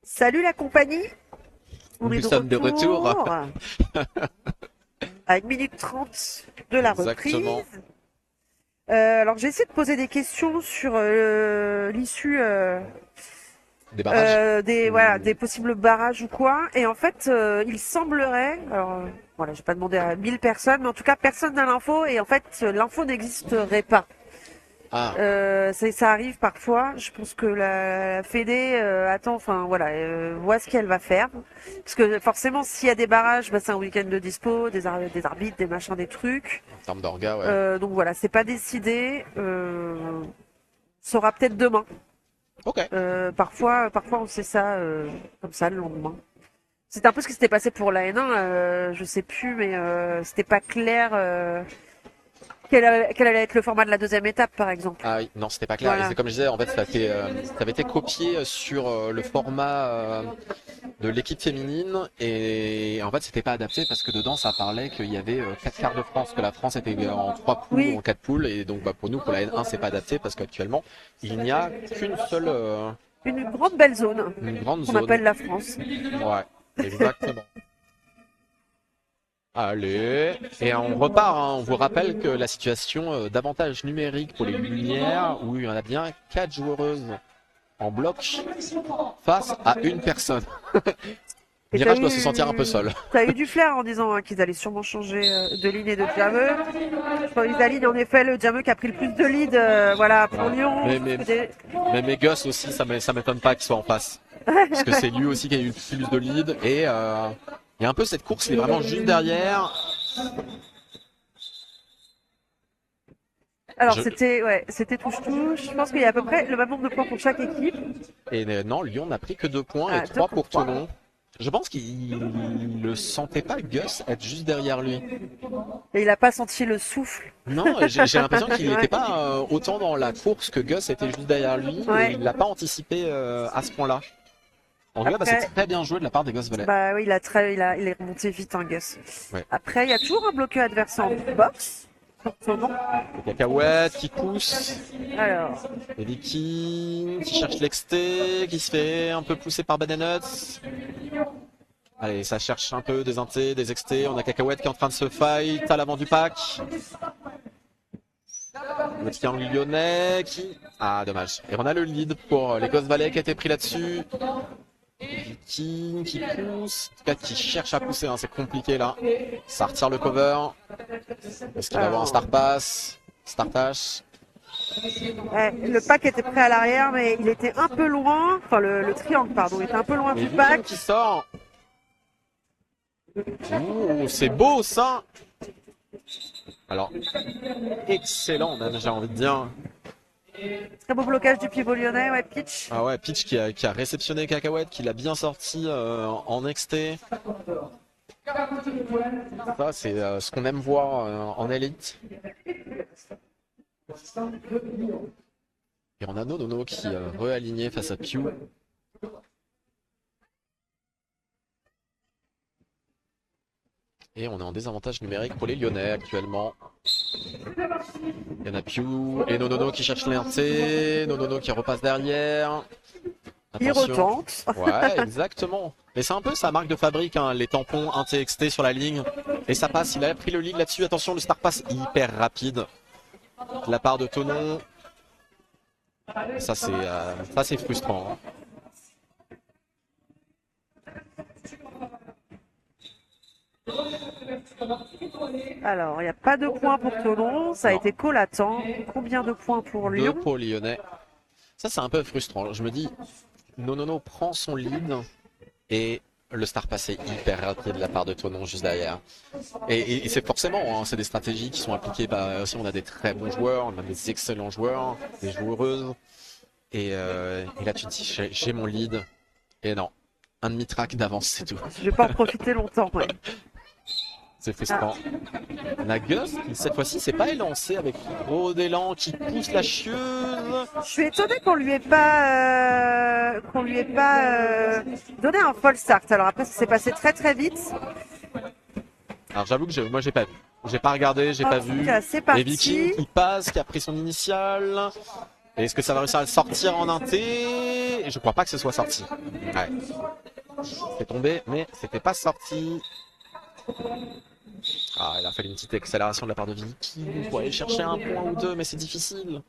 Salut la compagnie. On est
Nous sommes de retour.
À 1 minute 30 de la
Exactement.
reprise. Alors j'ai essayé de poser des questions sur l'issue
Des barrages.
des possibles barrages ou quoi. Et en fait, il semblerait, alors voilà, j'ai pas demandé à 1000 personnes, mais en tout cas personne n'a l'info et en fait l'info n'existerait pas.
Ah,
Ça arrive parfois. Je pense que la Fédé attend, enfin voilà, voit ce qu'elle va faire. Parce que forcément, s'il y a des barrages, bah, c'est un week-end de dispo, des arbitres, des machins, des trucs.
en termes d'orga, ouais.
Donc voilà, c'est pas décidé. Ça aura peut-être demain.
Ok.
Parfois on sait ça comme ça le lendemain. C'était un peu ce qui s'était passé pour la N1, je sais plus, mais c'était pas clair quel allait être le format de la deuxième étape, par exemple.
Ah oui, non, c'était pas clair.
Voilà.
Et c'est comme je disais, en fait, ça avait été copié sur le format de l'équipe féminine et en fait, c'était pas adapté parce que dedans, ça parlait qu'il y avait 4 quarts de France, que la France était en 3 poules
Oui.
ou en 4 poules et donc bah, pour nous, pour la N1, c'est pas adapté parce qu'actuellement, il n'y a qu'une seule,
Une grande belle zone
une grande
qu'on
zone.
appelle la France.
Ouais, exactement. Allez, et on repart, hein. On vous rappelle que la situation d'avantage numérique pour les lumières, où il y en a bien 4 joueuses en bloc face à une personne.
Et
Mirage doit se sentir un peu seul.
T'as eu du flair en disant qu'ils allaient sûrement changer de ligne et de jameux. Je pense qu'ils alignent en effet le jameux qui a pris le plus de lead voilà, pour
Ouais.
Lyon.
Mais Megus aussi, ça m'étonne pas qu'il soit en face. Parce que c'est lui aussi qui a eu le plus de lead. Et il y a un peu cette course, il est vraiment juste derrière.
Alors c'était touche-touche. Je pense qu'il y a à peu près le même nombre de points pour chaque équipe.
Et non, Lyon n'a pris que 2 points
Ah,
et 3
deux
pour
pour
Tonon. Je pense qu'il ne sentait pas Gus être juste derrière lui.
Et il a pas senti le souffle.
Non, j'ai l'impression qu'il n'était
Ouais.
pas autant dans la course que Gus était juste derrière lui.
Ouais.
Et il l'a pas anticipé à ce point-là. En tout cas, bah,
Après-
c'est très bien joué de la part des Gus Valais.
Bah oui, il est remonté vite, hein, Gus.
Ouais.
Après, il y a toujours un bloqueur adverse en box. Forcément.
Les cacahuètes qui poussent.
Alors,
Les Vikings qui cherchent l'exté, qui se fait un peu pousser par Bananuts. Allez, ça cherche un peu des intés, des extés. On a Cacahuète qui est en train de se fight à l'avant du pack. Le triangle lyonnais qui... Ah, dommage. Et on a le lead pour les Ghost Valley qui a été pris là-dessus. Viking qui pousse, en tout cas qui cherche à pousser, hein, c'est compliqué là. Ça retire le cover. Est-ce qu'il va avoir un star pass? Star dash?
ouais, le pack était prêt à l'arrière, mais il était un peu loin. Enfin, le triangle, pardon, il était un peu loin
Et
du
Viking
pack.
qui sort. Ouh, c'est beau ça. Alors, excellent même, j'ai envie de dire.
Très beau blocage du pivot lyonnais, ouais, pitch.
Ah ouais, Pitch qui a réceptionné Cacahuète, qui l'a bien sorti en XT. Ça, c'est ce qu'on aime voir en élite. Et on a Nonono qui réaligné face à Pew. Et on est en désavantage numérique pour les Lyonnais actuellement. Il y en a Pew et Nonono qui cherche l'NT. Nonono qui repasse derrière.
Il
Attention.
retente.
Ouais, exactement. Mais c'est un peu sa marque de fabrique, hein, les tampons TXT sur la ligne. Et ça passe, il a pris le lead là-dessus. Attention, le star pass hyper rapide de la part de Tonon. Ça c'est frustrant. Hein.
Alors, il n'y a pas de points pour Tonon, ça a
Non.
été collatant. Combien de points pour
2
Lyon?
pour Lyonnais. Ça c'est un peu frustrant. Je me dis, Nonono prend son lead et le star pass est hyper rapide de la part de Tonon juste derrière. Et c'est forcément, hein, c'est des stratégies qui sont appliquées. Bah, aussi, on a des très bons joueurs, on a des excellents joueurs, des joueuses. Et là, tu te dis, j'ai mon lead. Et non, un demi-track d'avance, c'est tout.
Je vais pas en profiter longtemps, ouais.
C'est frustrant. On a Gus qui, cette fois-ci, s'est pas élancé avec trop d'élan, qui pousse la chieuse.
Je suis étonnée qu'on lui ait pas donné un false start. Alors après, ça s'est passé très très vite.
Alors j'avoue que moi j'ai pas vu. J'ai pas regardé, j'ai pas
En tout
vu.
cas, c'est
Et
parti.
Viking qui passe, qui a pris son initial. Et est-ce que ça va réussir à le sortir en inté? et je crois pas que ce soit sorti. Ouais. C'est tombé, mais c'était pas sorti. Ah, il a fallu une petite accélération de la part de Viking pour aller chercher un point ou deux, mais c'est difficile.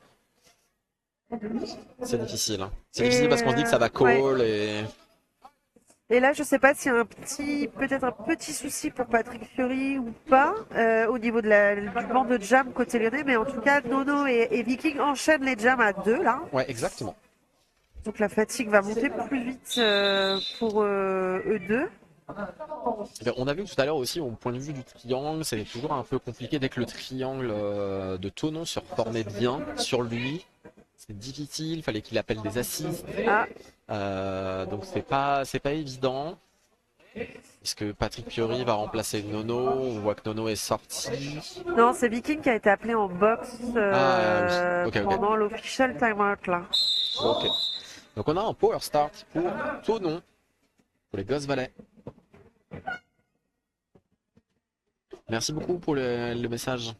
C'est difficile. Hein. C'est difficile parce qu'on se dit que ça va
ouais.
call et...
Et là, je sais pas s'il y a peut-être un petit souci pour Patrick Fiori ou pas, au niveau du banc de jam côté lyonnais, mais en tout cas, Nono et Viking enchaînent les jams à 2 là.
Ouais, exactement.
Donc la fatigue va monter plus vite pour eux deux.
On a vu tout à l'heure aussi, au point de vue du triangle, c'est toujours un peu compliqué dès que le triangle de Tonon se reformait bien sur lui. C'est difficile, fallait qu'il appelle des assists. Donc c'est pas évident. Puisque Patrick Fiori va remplacer Nono, on voit que Nono est sorti.
Non, c'est Viking qui a été appelé en box
Oui. Ok.
pendant l'official timeout là.
Ok. Donc on a un power start pour Tonon, pour les Ghost Valley. Merci beaucoup pour le message.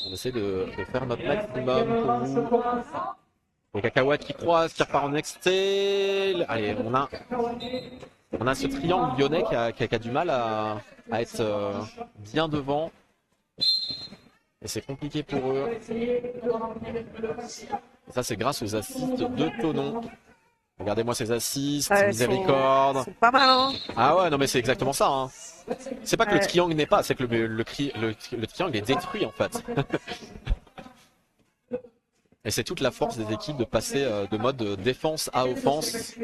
On essaie de faire notre maximum pour vous. Les cacahuètes qui croisent, qui repart en XT. Allez, on a ce triangle lyonnais qui a du mal à être bien devant. Et c'est compliqué pour eux. Et ça, c'est grâce aux assists de Tonon. Regardez-moi ces assists, miséricorde.
C'est pas mal, hein.
Ah ouais, non mais c'est exactement ça. Hein. C'est pas que le triangle n'est pas, c'est que le triangle est détruit en fait. Et c'est toute la force des équipes de passer de mode défense à offense.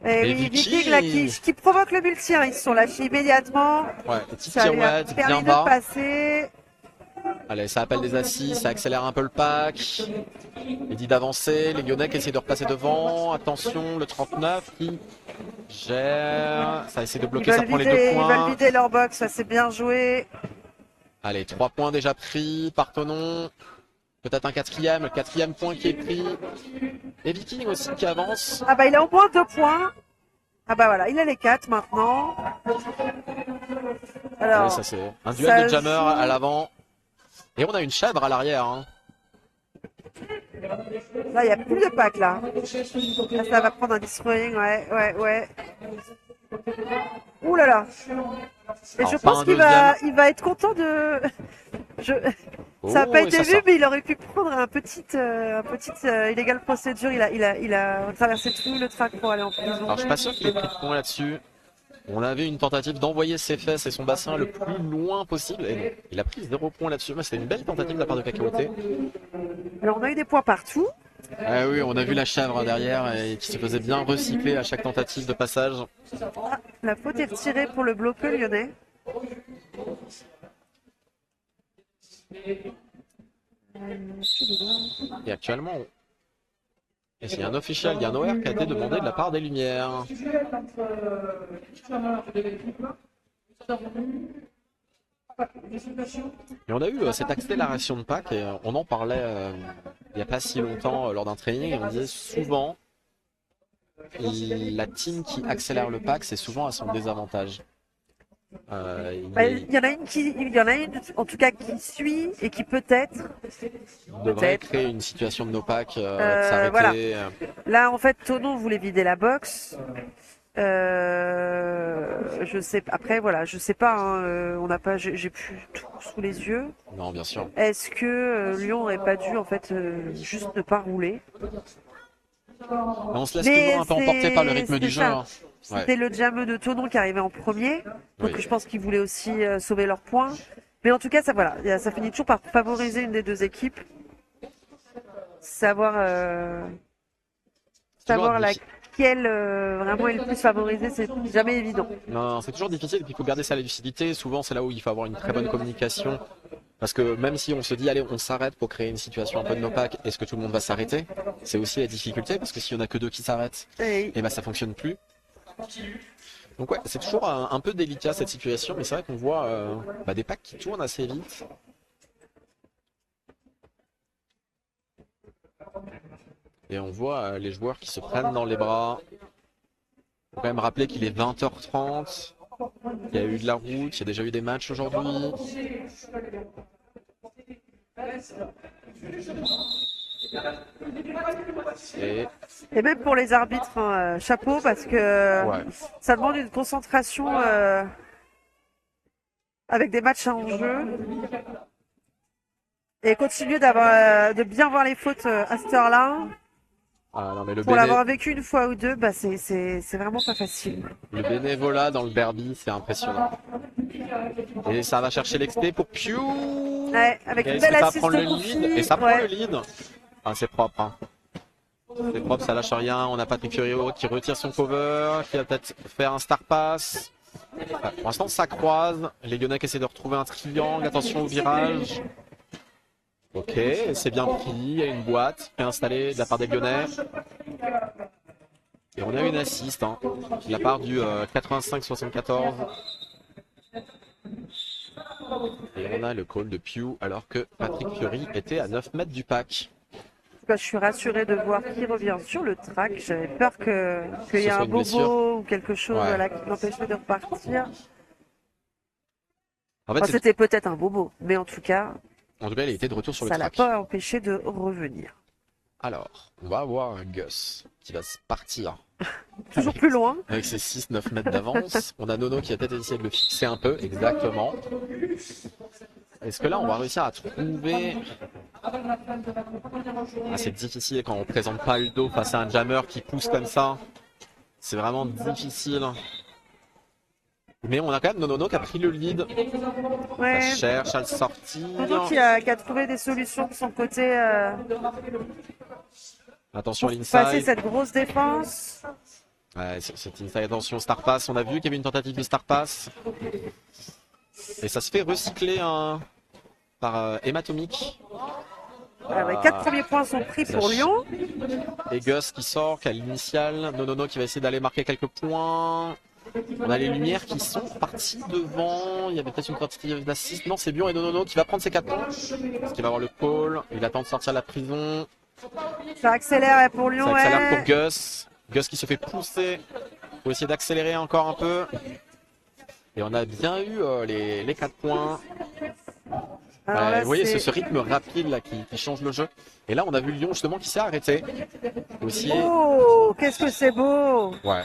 Et oui, Viking là, qui provoque le multi, hein. Ils se sont lâchés immédiatement.
Ouais, petite
ça
pirouette, bien bas.
Passer.
Allez, ça appelle des assises, ça accélère un peu le pack. Il dit d'avancer, les Lyonnais qui essaient de repasser devant. Attention, le 39 qui gère. Ça essaie de bloquer, ça prend les 2 points.
Ils veulent vider leur box, ça c'est bien joué.
Allez, 3 points déjà pris par Tonon. Peut-être un quatrième, le 4e point qui est pris. Et Viking aussi qui avance.
Ah bah il a au moins 2 points. Ah bah voilà, il a les 4 maintenant. Alors,
allez, ça c'est un duel de jammer à l'avant. Et on a une chèvre à l'arrière. Hein.
Là, il n'y a plus de pack là. Là, ça va prendre un destroying, ouais. Ouh là là. Et je pense qu'il va être content de... Ça n'a pas été vu, mais il aurait pu prendre un petit illégal procédure. Il a traversé tout le track pour aller en prison.
Alors je suis pas sûr qu'il ait pris de point là-dessus. On avait une tentative d'envoyer ses fesses et son bassin le plus loin possible. Et non, il a pris 0 points là-dessus. C'était une belle tentative de la part de Cacahuète.
Alors on a eu des points partout.
Ah oui, on a vu la chèvre derrière et qui se faisait bien recycler à chaque tentative de passage.
Ah, la faute est retirée pour le bloqueur lyonnais.
Et actuellement, il y a un official, il y a un OR qui a été demandé de la part des Lumières. Et on a eu cette accélération de pack et on en parlait il n'y a pas si longtemps lors d'un training et on disait souvent la team qui accélère le pack c'est souvent à son désavantage.
Il y en a une en tout cas qui suit et qui peut-être
devrait créer une situation de no pack s'arrêter.
Voilà. Là en fait Tonon voulait vider la box. Je sais après voilà je sais pas hein, on n'a pas j'ai plus tout sous les yeux.
Non bien sûr.
Est-ce que Lyon aurait pas dû en fait juste ne pas rouler?
On se laisse toujours un peu emporter par le rythme du jeu. Hein.
C'était le jameux de Tonon qui arrivait en premier, donc je pense qu'ils voulaient aussi sauver leurs points. Mais en tout cas, ça finit toujours par favoriser une des deux équipes. Savoir laquelle vraiment est le plus favorisée, c'est jamais évident.
Non, c'est toujours difficile, puis il faut garder sa lucidité. Souvent, c'est là où il faut avoir une très bonne communication. Parce que même si on se dit, allez, on s'arrête pour créer une situation un peu de no-pack, est-ce que tout le monde va s'arrêter? C'est aussi la difficulté, parce que s'il n'y en a que 2 qui s'arrêtent, et ben ça fonctionne plus. Donc ouais, c'est toujours un peu délicat cette situation, mais c'est vrai qu'on voit des packs qui tournent assez vite. Et on voit les joueurs qui se prennent dans les bras. Il faut quand même rappeler qu'il est 20h30. Il y a eu de la route, il y a déjà eu des matchs aujourd'hui. Et
Et même pour les arbitres, hein, chapeau, parce que
ouais.
ça demande une concentration avec des matchs en jeu. Et continuer de bien voir les fautes à cette heure-là.
Ah, non, mais
Pour l'avoir vécu une fois ou deux, bah c'est vraiment pas facile.
le bénévolat dans le derby, c'est impressionnant. Et ça va chercher l'XP pour Pew.
Ouais, avec
Et
une
est-ce que
belle
ça va
assist
prendre
de
le lead?
Kofi.
Et ça prend
Ouais.
le lead. Ah, c'est propre. Hein. C'est propre, ça lâche rien. On a Patrick Furio qui retire son cover, qui va peut-être faire un star pass. Ah, pour l'instant, ça croise. Les Lyonnais qui essaient de retrouver un triangle. Attention au virage. Ok, c'est bien pris. Il y a une boîte qui est installée de la part des Lyonnais. Et on a une assist hein, de la part du 85-74. Et on a le call de Pew alors que Patrick Fury était à 9 mètres du pack.
Je suis rassurée de voir qui revient sur le track. J'avais peur qu'il y ait
soit
un
une blessure.
bobo ou quelque chose
Ouais.
voilà, qui l'empêcherait de repartir.
En fait,
Enfin, c'était peut-être un bobo, mais en tout cas,
il était de retour sur le
ça l'a
track.
pas empêché de revenir.
Alors, on va avoir un Gus qui va se partir.
Toujours plus loin.
Avec ses 6-9 mètres d'avance. On a Nono qui a peut-être essayé de le fixer un peu, exactement. Est-ce que là, on va réussir à trouver... Ah, c'est difficile quand on présente pas le dos face à un jammer qui pousse comme ça. C'est vraiment difficile. Mais on a quand même Nono qui a pris le lead.
Ouais.
Ça cherche à le sortir.
Nono qui a trouvé des solutions de son côté
Attention à
pour passer
l'inside.
cette grosse défense.
Ouais, c'est inside. Attention, Star Pass. On a vu qu'il y avait une tentative de Star Pass. Et ça se fait recycler hein, par Hématomique.
Les 4 premiers points sont pris pour Lyon.
Et Gus qui sort, qui a l'initiale. Nono qui va essayer d'aller marquer quelques points. On a les lumières qui sont parties devant. Il y avait peut-être une tentative d'assist. Non, c'est Bion et Nono qui va prendre ses 4 points. Parce qu'il va avoir le call. Il attend de sortir de la prison.
Ça accélère pour Lyon.
Ça accélère
ouais.
pour Gus. Gus qui se fait pousser. Faut essayer d'accélérer encore un peu. Et on a bien eu les 4 points.
Alors là,
vous voyez
c'est-
ce rythme rapide là qui change le jeu. Et là on a vu Lyon justement qui s'est arrêté. Aussi.
Oh, qu'est-ce que c'est beau.
Ouais.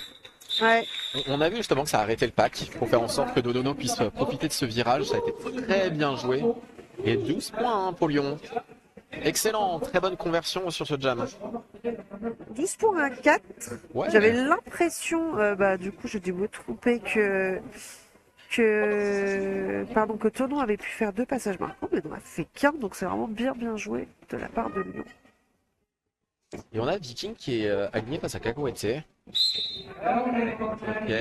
Ouais.
On a vu justement que ça a arrêté le pack pour faire en sorte que Nono puisse profiter de ce virage. Ça a été très bien joué. Et 12 points hein, pour Lyon. Excellent, très bonne conversion sur ce jam.
12 pour un 4.
Ouais.
J'avais l'impression, du coup, je dû me tromper que Tonon avait pu faire 2 passages marquants, mais il n'en a fait qu'un, donc c'est vraiment bien joué de la part de Lyon.
Et on a Viking qui est aligné face à Cacahuète. Ok.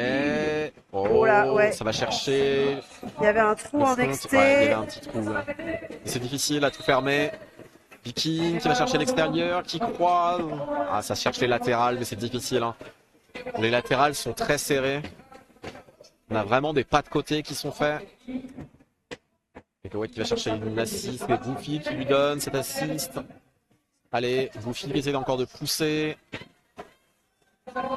Oh là, ouais.
Ça va chercher.
Il y avait un trou
le
en
front.
XT.
Ouais, il y avait un petit trou. Ouais. C'est difficile à tout fermer. Viking qui va chercher l'extérieur, qui croise. Ah, ça cherche les latérales, mais c'est difficile. Hein. Les latérales sont très serrées. On a vraiment des pas de côté qui sont faits. Cacahuète qui va chercher une assist. Et Goofy qui lui donne cette assist. Allez, Goofy qui essaie encore de pousser.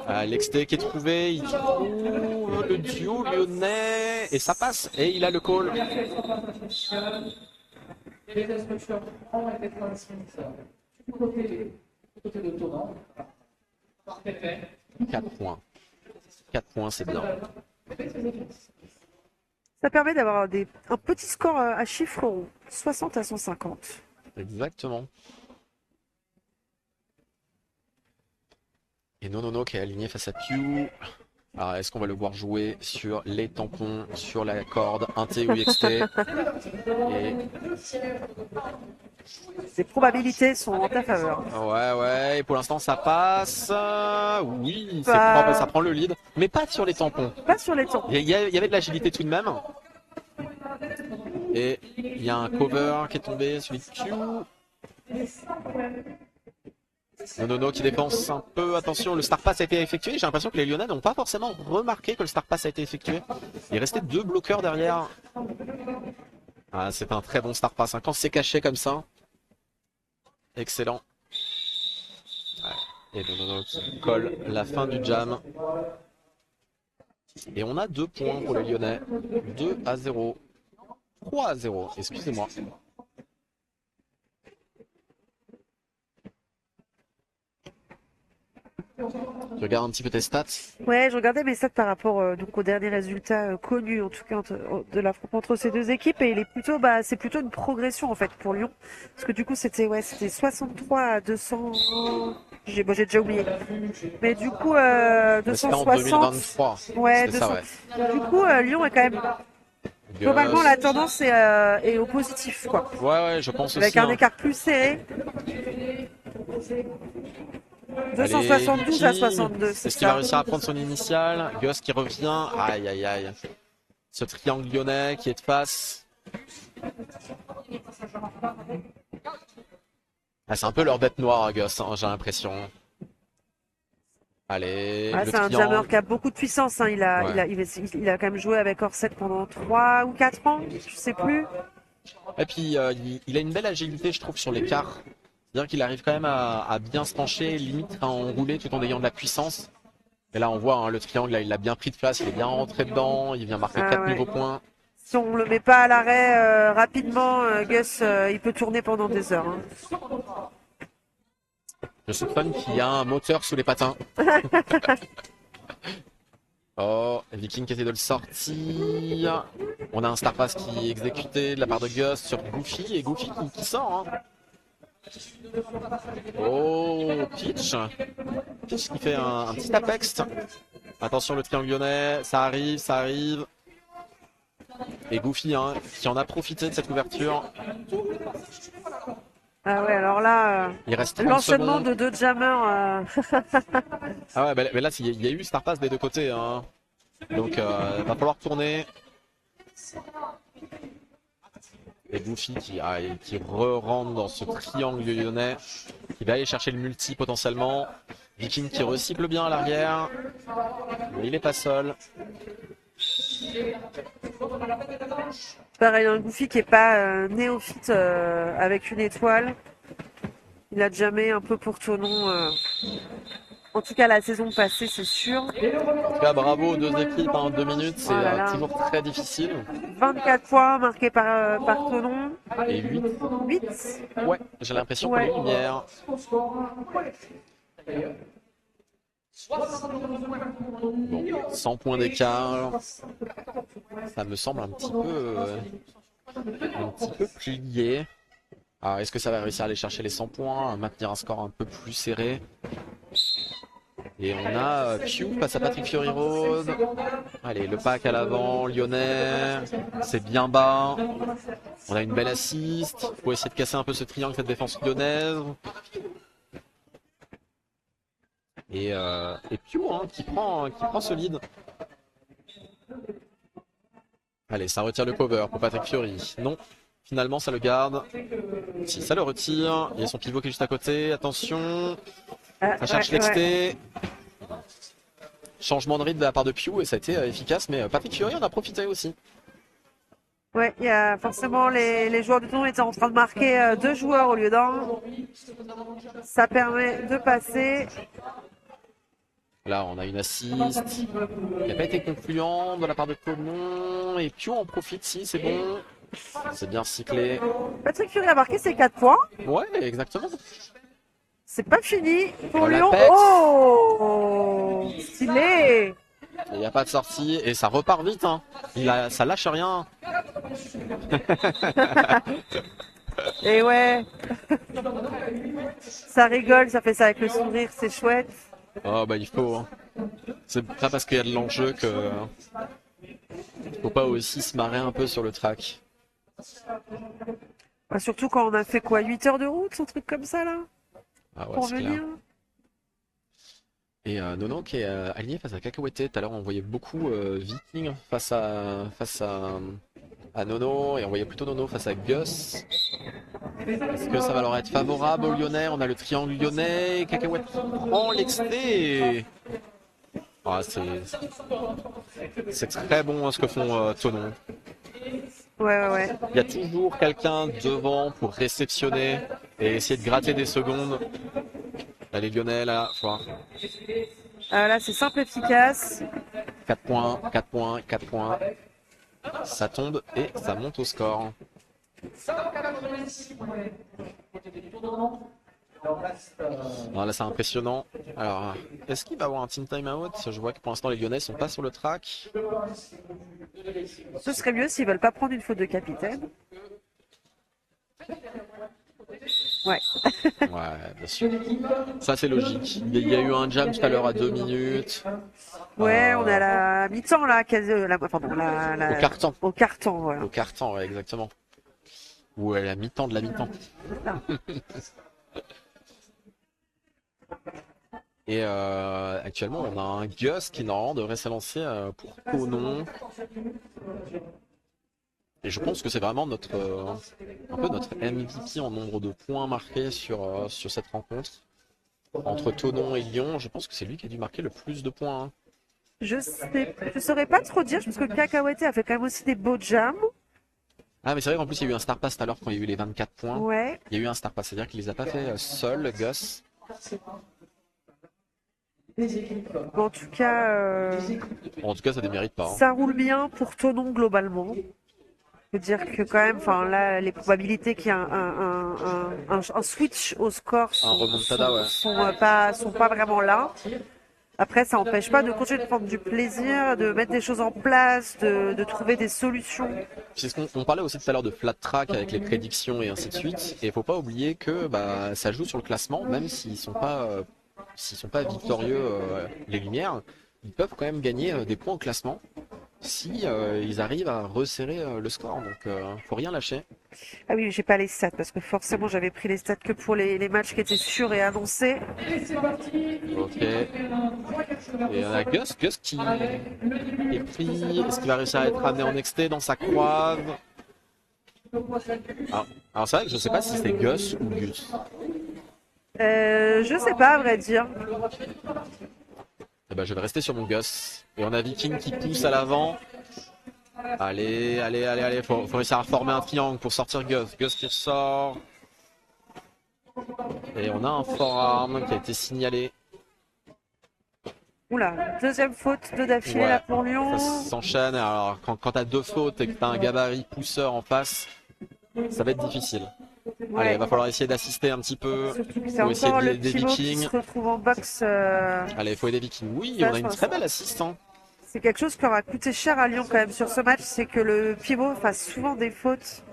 L'XT qui est trouvé, il trouve le duo lyonnais et ça passe et il a le call.
Les instructions ont été transmises du côté de Tonon. Parfait.
4 points. 4 points, c'est bien.
Ça permet d'avoir un petit score à chiffre rond, 60 à 150.
Exactement. Et Nono qui est aligné face à Pew. Alors, est-ce qu'on va le voir jouer sur les tampons, sur la corde, inté ou XT? Et...
Les probabilités sont en ta faveur.
Ouais, et pour l'instant ça passe. Oui, c'est
Bah.
propre, ça prend le lead, mais pas sur les tampons.
Pas sur les temps.
Il y avait de l'agilité tout de même. Et il y a un cover qui est tombé sur les Q. Nono qui dépense un peu. Attention, le Star Pass a été effectué. J'ai l'impression que les Lyonnais n'ont pas forcément remarqué que le Star Pass a été effectué. Il restait 2 bloqueurs derrière. Ah, c'est un très bon Star Pass. Hein. Quand c'est caché comme ça. Excellent. Ouais. Et Nono qui colle la fin du jam. Et on a 2 points pour les Lyonnais. 2 à 0. 3 à 0, excusez-moi. Tu regardes un petit peu tes stats.
Ouais, je regardais mes stats par rapport donc aux derniers résultats connus en tout cas de l'affrontement entre ces deux équipes et il est plutôt c'est plutôt une progression en fait pour Lyon parce que du coup c'était 63 à 200 j'ai déjà oublié. Mais du coup
Mais c'était en
260
2023.
ouais
C'était ça,
200
ouais.
du coup Lyon est quand même globalement la tendance est au positif quoi.
Ouais, ouais, je pense
Avec
aussi.
un
Hein.
écart plus serré.
Allez,
272 à
Viking.
62, c'est
Est-ce qu'il va
ça.
réussir à prendre son initial? Gus qui revient. Aïe, aïe, aïe. Ce triangle lyonnais qui est de face. Ah, c'est un peu leur bête noire, Gus, hein, j'ai l'impression. Allez,
Ouais,
le
c'est un jammer
triangle.
qui a beaucoup de puissance. Hein.
Ouais.
Il a quand même joué avec Orsett pendant 3 ou 4 ans, je sais plus.
Et puis, il a une belle agilité, je trouve, sur l'écart. C'est-à-dire qu'il arrive quand même à bien se pencher, limite à enrouler tout en ayant de la puissance. Et là, on voit hein, le triangle, là, il l'a bien pris de place, il est bien rentré dedans, il vient marquer 4
Ouais.
nouveaux points.
Si on le met pas à l'arrêt rapidement, Gus, il peut tourner pendant des heures. Hein.
Je soupçonne qu'il y a un moteur sous les patins. Oh, Viking qui essaie de le sortir. On a un Star Pass qui est exécuté de la part de Gus sur Goofy et Goofy qui sort. Hein. Oh, Peach. Peach qui fait un petit apex. Attention le triangle lyonnais, ça arrive, ça arrive. Et Goofy hein, qui en a profité de cette ouverture.
Ah ouais, alors là,
Il reste 30
l'enchaînement
secondes.
de deux jammers.
Ah ouais, mais là il y a eu Star Pass des deux côtés. Hein. Donc va falloir tourner. Et Goofy qui re-rentre dans ce triangle lyonnais. Qui va aller chercher le multi potentiellement. Viking qui recycle bien à l'arrière. Mais il est pas seul.
Pareil, un Goofy qui est pas néophyte avec une étoile. Il a jamais un peu pour Tonon. En tout cas, la saison passée, c'est sûr.
En tout cas, bravo aux deux équipes en 2 minutes. C'est
Oh là là.
toujours très difficile.
24 points marqués par Tonon.
Et 8.
8.
Ouais, j'ai l'impression
Ouais.
pour les lumières. Bon, 100 points d'écart. Ça me semble un petit peu plié. Alors, est-ce que ça va réussir à aller chercher les 100 points, à maintenir un score un peu plus serré? Et on a Q face à Patrick Fury Road. Allez, le pack à l'avant, lyonnais. C'est bien bas. On a une belle assist. Faut essayer de casser un peu ce triangle, cette défense lyonnaise. Et Q hein, qui prend ce lead. Allez, ça retire le cover pour Patrick Fury. Non, finalement ça le garde. Si, ça le retire. Il y a son pivot qui est juste à côté. Attention. Ça cherche l'exté. Changement de rythme de la part de Pew et ça a été efficace. Mais Patrick Fury en a profité aussi.
Ouais, il y a forcément les joueurs du Tonon étaient en train de marquer 2 joueurs au lieu d'un. Ça permet de passer.
Là, on a une assist qui n'a pas été concluant de la part de Tonon. Et Pew en profite, si, c'est bon. C'est bien cyclé.
Patrick Fury a marqué ses 4 points.
Ouais, exactement.
C'est pas fini pour
Voilà,
Lyon.
Pex.
Oh, stylé.
Il n'y a pas de sortie et ça repart vite. Hein. Ça lâche rien.
Et ouais. Ça rigole, ça fait ça avec le sourire, c'est chouette.
Oh bah il faut. Hein. C'est pas parce qu'il y a de l'enjeu que faut pas aussi se marrer un peu sur le track.
Bah, surtout quand on a fait quoi, 8 heures de route, un truc comme ça là,
Ah ouais,
pour
c'est clair.
venir.
Et Nono qui est aligné face à Cacahuète. Tout à l'heure on voyait beaucoup Viking face à Nono et on voyait plutôt Nono face à Gus. Est-ce que ça va leur être favorable aux Lyonnais? On a le triangle lyonnais, Cacahuète qui prend l'exté. Ah, c'est très bon hein, ce que font Tonon.
Ouais.
Il y a toujours quelqu'un devant pour réceptionner et essayer de gratter des secondes. Là, les Lyonnais, là,
Là, c'est simple, efficace.
4 points, 4 points, 4 points. Ça tombe et ça monte au score. Non, là c'est impressionnant. Alors, est-ce qu'il va avoir un team timeout? Je vois que pour l'instant les Lyonnais sont pas sur le track.
Ce serait mieux s'ils veulent pas prendre une faute de capitaine. Ouais.
Ouais, bien sûr. Ça c'est logique. Il y a eu un jam tout à l'heure à 2 minutes.
Ouais, on est à
Euh,
la mi-temps là, quasi, pardon,
Au carton.
au carton, voilà.
Au carton, ouais, exactement. Ou à la mi-temps de la mi-temps.
C'est ça.
Et actuellement, on a un Gus qui normalement devrait s'élancer pour Tonon. Et je pense que c'est vraiment notre un peu notre MVP en nombre de points marqués sur cette rencontre. Entre Tonon et Lyon, je pense que c'est lui qui a dû marquer le plus de points, hein.
Je saurais pas trop dire, parce que Cacahuète a fait quand même aussi des beaux jams.
Ah mais c'est vrai qu'en plus il y a eu un star pass tout à l'heure quand il y a eu les 24 points.
Ouais.
Il y a eu un star pass, c'est-à-dire qu'il les a pas fait seul, Gus.
Bon, en tout cas,
En tout cas, ça démérite pas, hein.
ça roule bien pour Tonon globalement. Je veux dire que quand même, enfin là, les probabilités qu'il y ait un switch au score
remontada, ouais.
sont pas vraiment là. Après, ça n'empêche pas de continuer de prendre du plaisir, de mettre des choses en place, de trouver des solutions.
C'est ce qu'on parlait aussi tout à l'heure de flat track avec les prédictions et ainsi de suite. Et il faut pas oublier que bah, ça joue sur le classement, même s'ils sont pas victorieux les Lumières, ils peuvent quand même gagner des points au classement si ils arrivent à resserrer le score. Donc faut rien lâcher.
Ah oui, j'ai pas les stats parce que forcément j'avais pris les stats que pour les matchs qui étaient sûrs et annoncés.
Ok. Et on a Gus qui est pris. Est-ce qu'il va réussir à être amené en exté dans sa croise? Alors c'est vrai que je sais pas si c'est Gus ou Gus.
Je sais pas à vrai dire.
Eh ben, je vais rester sur mon Gus. Et on a Viking qui pousse à l'avant. Allez. Faut réussir à former un triangle pour sortir Gus. Gus qui ressort. Et on a un forearm qui a été signalé.
Oula, deuxième faute de d'affilée
Ouais,
là pour Lyon.
ça s'enchaîne. Alors quand t'as deux fautes et que t'as un gabarit pousseur en face, ça va être difficile.
Ouais.
Allez, il va falloir essayer d'assister un petit peu.
Surtout que c'est
Faut essayer
encore le
des
pivot qui
Vikings.
se retrouve en box.
Allez, il faut aider Vikings. Oui,
Ça,
on a une très belle assist, hein.
C'est quelque chose qui aura coûté cher à Lyon quand même sur ce match, c'est que le pivot fasse souvent des fautes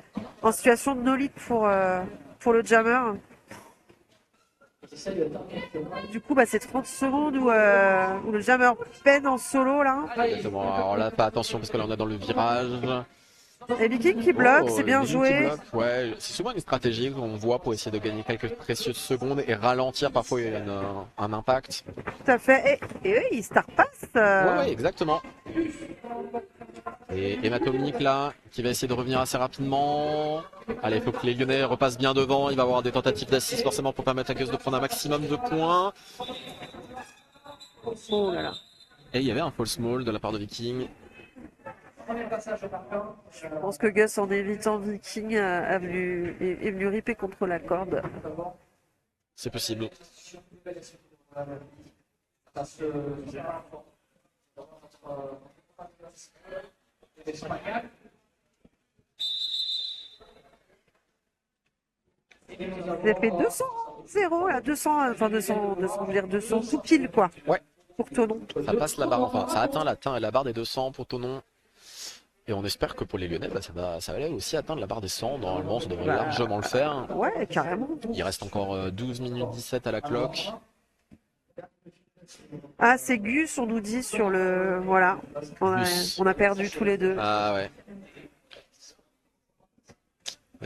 en situation de no-lead pour le jammer. Du coup, bah, c'est 30 secondes où le jammer peine en solo là.
Exactement. Alors là, pas attention parce que là on est dans le virage.
Et Viking qui bloque, c'est bien
Viking qui
joué.
bloque, ouais, c'est souvent une stratégie qu'on voit pour essayer de gagner quelques précieuses secondes et ralentir parfois un impact.
Tout à fait. Et eux, ils star pass.
Ouais, exactement. Et Hématomique là, qui va essayer de revenir assez rapidement. Allez, il faut que les Lyonnais repassent bien devant. Il va y avoir des tentatives d'assist forcément pour permettre à Gus de prendre un maximum de points.
Oh là là.
Et il y avait un false small de la part de Viking.
Je pense que Gus, en évitant Viking, est venu ripper contre la corde.
C'est possible.
Il a fait 200-0 là, 200, enfin 200, je veux dire 200 tout pile quoi.
Ouais.
Pour Tonon.
Ça passe la barre, enfin ça atteint la barre des 200 pour Tonon. Et on espère que pour les Lyonnais, bah, ça va aussi atteindre la barre des 100. Normalement, ça devrait largement le faire.
Ouais, carrément.
Il reste encore 12 minutes 17 à la cloque.
Ah, c'est Gus, on nous dit sur le. Voilà. On a perdu tous les deux.
Ah ouais.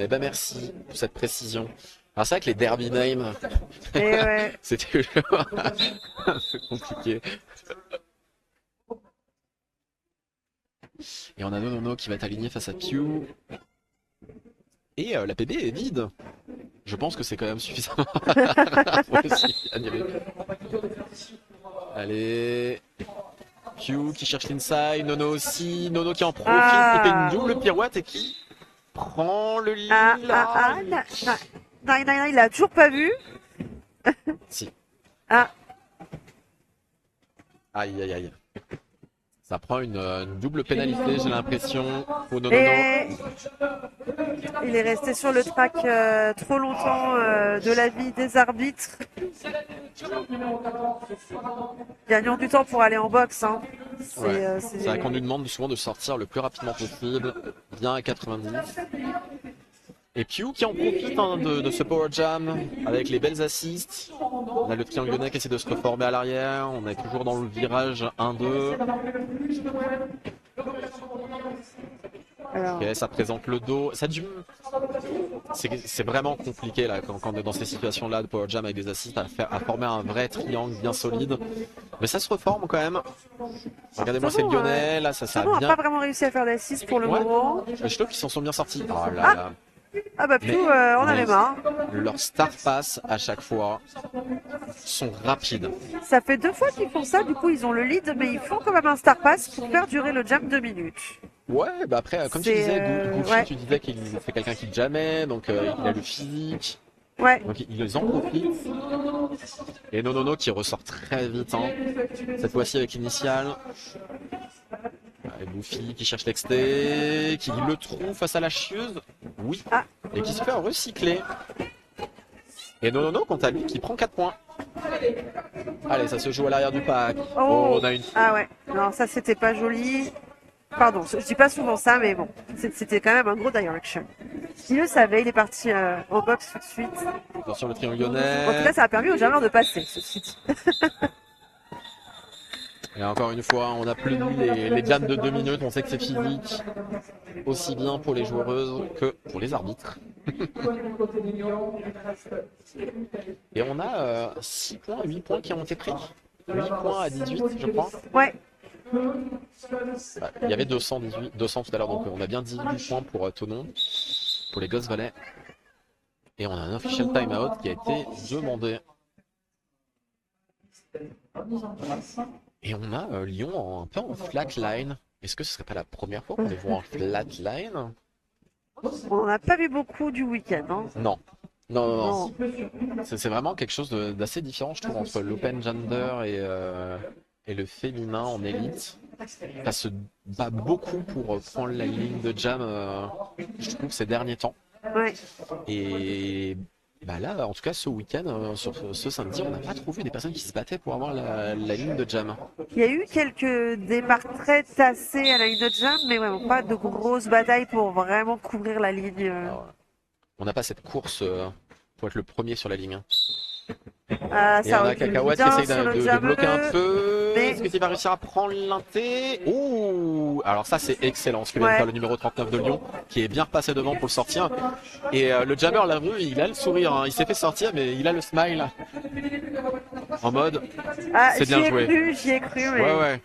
Eh ben merci pour cette précision. Alors c'est vrai que les derby names,
Et ouais.
c'était toujours un peu compliqué. Et on a Nonono qui va être aligné face à Pew. Et la PB est vide. Je pense que c'est quand même suffisamment pour aussi gagner. Allez. Pew qui cherche l'inside. Nono aussi. Nono qui en profite. Qui fait une double pirouette et qui prend le lead.
Il l'a toujours pas vu.
Si.
Ah.
Aïe. Ça prend une double pénalité, j'ai l'impression. Pour Nonono.
Et il est resté sur le track trop longtemps de l'avis des arbitres. Gagnant du temps pour aller en boxe. Hein.
C'est vrai qu'on nous demande souvent de sortir le plus rapidement possible, bien à 90. Et Pew qui en profite de ce power jam avec les belles assists. On a le triangle lyonnais qui essaie de se reformer à l'arrière. On est toujours dans le virage 1-2.
Alors...
Ok, ça présente le dos. C'est vraiment compliqué là quand on est dans ces situations-là de power jam avec des assists à former un vrai triangle bien solide. Mais ça se reforme quand même. Regardez-moi, c'est lyonnais. Là, ça a bien.
On n'a pas vraiment réussi à faire d'assists pour le moment.
Je trouve qu'ils s'en sont bien sortis. Oh là là.
Ah bah Pew, on avait marre.
Leurs start pass à chaque fois sont rapides.
Ça fait 2 fois qu'ils font ça, du coup ils ont le lead, mais ils font quand même un star pass pour faire durer le jam 2 minutes.
Ouais, bah après, comme tu disais, Goofy, tu disais qu'il c'est quelqu'un qui jamais, donc il a le physique.
Ouais.
Donc ils en profitent. Et Nonono qui ressort très vite, hein. Cette fois-ci avec l'initiale. Goofy qui cherche l'exté, qui le trouve face à la chieuse. Oui. Et qui se fait recycler. Et Nonono, quant à lui, qui prend 4 points. Allez, ça se joue à l'arrière du pack.
Oh,
on a une...
Ah ouais, non, ça c'était pas joli. Pardon, je dis pas souvent ça, mais bon, c'était quand même un gros direction. Il le savait, il est parti en boxe tout de suite.
Attention, le triangle lyonnais.
En tout cas, ça a permis aux jammers de passer, ceci dit.
Et encore une fois, on n'a plus les jams de 2 minutes, on sait que c'est physique, aussi bien pour les joueuses que pour les arbitres. Et on a 6 points, 8 points qui ont été pris. 8 points à 18, je crois.
Ouais.
Il y avait 200 tout à l'heure, donc on a bien 18 points pour Tonon, pour les Ghost Valley. Et on a un official timeout qui a été demandé. Et on a Lyon un peu en flatline. Est-ce que ce serait pas la première fois qu'on les voit en flatline?
On n'en a pas vu beaucoup du week-end. Hein.
Non. Non. C'est vraiment quelque chose d'assez différent, je trouve, entre l'open gender et le féminin en élite. Ça se bat beaucoup pour prendre la ligne de jam, je trouve, ces derniers temps.
Ouais.
Et bah là, en tout cas, ce week-end, sur ce samedi, on n'a pas trouvé des personnes qui se battaient pour avoir la ligne de jam.
Il y a eu quelques départs très tassés à la ligne de jam, mais vraiment pas de grosses batailles pour vraiment couvrir la ligne.
Alors, on n'a pas cette course pour être le premier sur la ligne.
Ah,
Et
ça
on a Cacahuète qui essaye de bloquer un peu. Mais... Est-ce qu'il va réussir à prendre l'inté? Ouh! Alors ça c'est excellent ce que vient de faire le numéro 39 de Lyon, qui est bien repassé devant pour le sortir. Et le jammer l'a vu, il a le sourire, hein. Il s'est fait sortir mais il a le smile. En mode, c'est bien joué.
J'y ai cru, mais...
Ouais.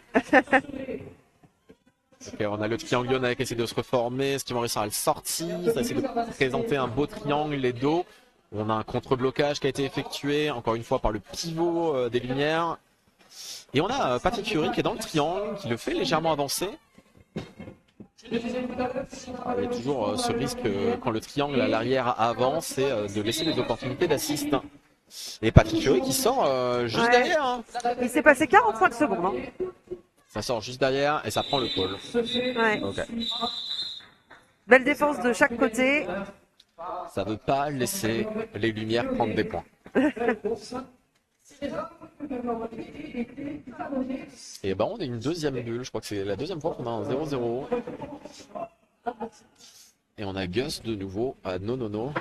Ok, on a le triangle lyonnais qui essaie de se reformer. Est-ce qu'ils vont réussir à le sortir? Ça essaie de présenter un beau triangle, les dos. On a un contre-blocage qui a été effectué, encore une fois, par le pivot des lumières. Et on a Patrick Fury qui est dans le triangle, qui le fait légèrement avancer. Il y a toujours ce risque quand le triangle à l'arrière avance, c'est de laisser des opportunités d'assist. Et Patrick Fury qui sort juste derrière. Hein.
Il s'est passé 45 secondes. Hein.
Ça sort juste derrière et ça prend le pôle.
Ouais.
Okay.
Belle défense de chaque côté.
Ça veut pas laisser les lumières prendre des points. Et ben on a une deuxième bulle, je crois que c'est la deuxième fois qu'on a un 0-0. Et on a Gus de nouveau à Nonono.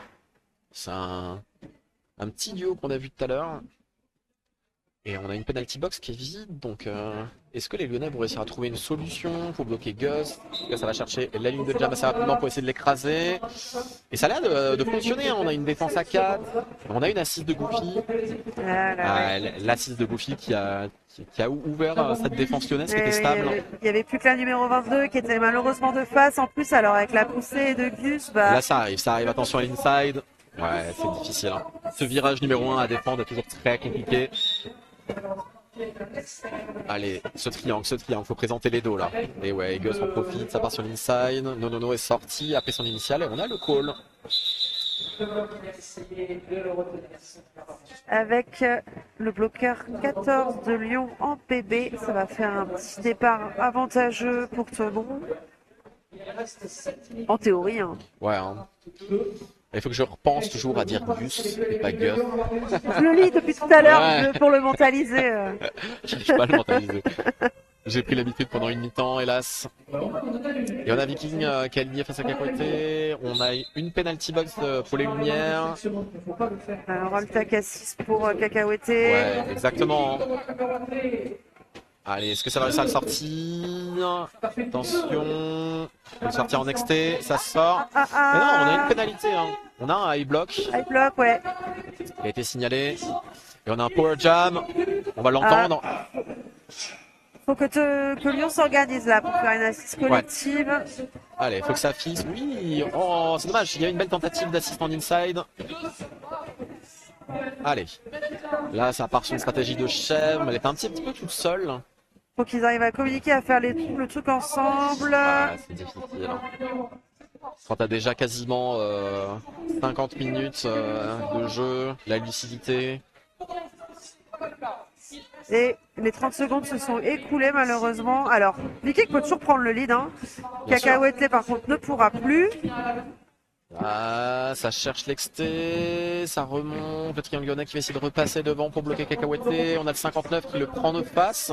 C'est un petit duo qu'on a vu tout à l'heure. Et on a une penalty box qui est vide, donc est-ce que les Lyonnais vont réussir à trouver une solution pour bloquer Gus? Là, ça va chercher la ligne de jam assez rapidement pour essayer de l'écraser. Et ça a l'air de fonctionner, hein. On a une défense à 4, on a une assise de Goofy. L'assise de Goofy qui a ouvert cette défense lyonnaise qui était stable.
Il n'y avait plus que la numéro 22 qui était malheureusement de face en plus, alors avec la poussée de Gus, bah...
Là ça arrive, attention à l'inside. Ouais, c'est difficile. Hein. Ce virage numéro 1 à défendre est toujours très compliqué. Allez, ce triangle, faut présenter les dos là. Et ouais, Gus en profite, ça part sur l'inside. Nonono est sorti après son initial et on a le call.
Avec le bloqueur 14 de Lyon en PB, ça va faire un petit départ avantageux pour Tonon. En théorie, hein.
Ouais, hein. Il faut que je repense toujours à dire Gus et pas Gus.
Je le lis depuis tout à l'heure
Ouais.
pour le mentaliser.
J'arrive pas à le mentaliser. J'ai pris l'habitude pendant une mi-temps, hélas. Et on a Viking qui a lié face à Cacahuète. On a une penalty box pour les Lumières.
Alors, Altac à 6 pour Cacahuète.
Ouais, exactement. Allez, est-ce que ça va réussir à le sortir? Attention. On le sortir en XT, ça sort. Mais non, on a une pénalité. Hein. On a un high block.
High block, ouais.
Il a été signalé. Et on a un power jam. On va l'entendre.
Faut que Lyon s'organise là pour faire une assist collective.
Allez, faut que ça fixe. Oui, oh, c'est dommage. Il y a une belle tentative d'assist en inside. Allez. Là, ça part sur une stratégie de chèvre, mais elle est un petit peu toute seule.
Faut qu'ils arrivent à communiquer, à faire le truc ensemble.
Ah, c'est difficile. Quand t'as déjà quasiment 50 minutes de jeu, la lucidité.
Et les 30 secondes se sont écoulées malheureusement. Alors, Viking peut toujours prendre le lead. Hein. Cacahuète par contre ne pourra plus.
Ah, ça cherche l'exté, ça remonte. Le triangle lyonnais qui va essayer de repasser devant pour bloquer Cacahuète. On a le 59 qui le prend de face.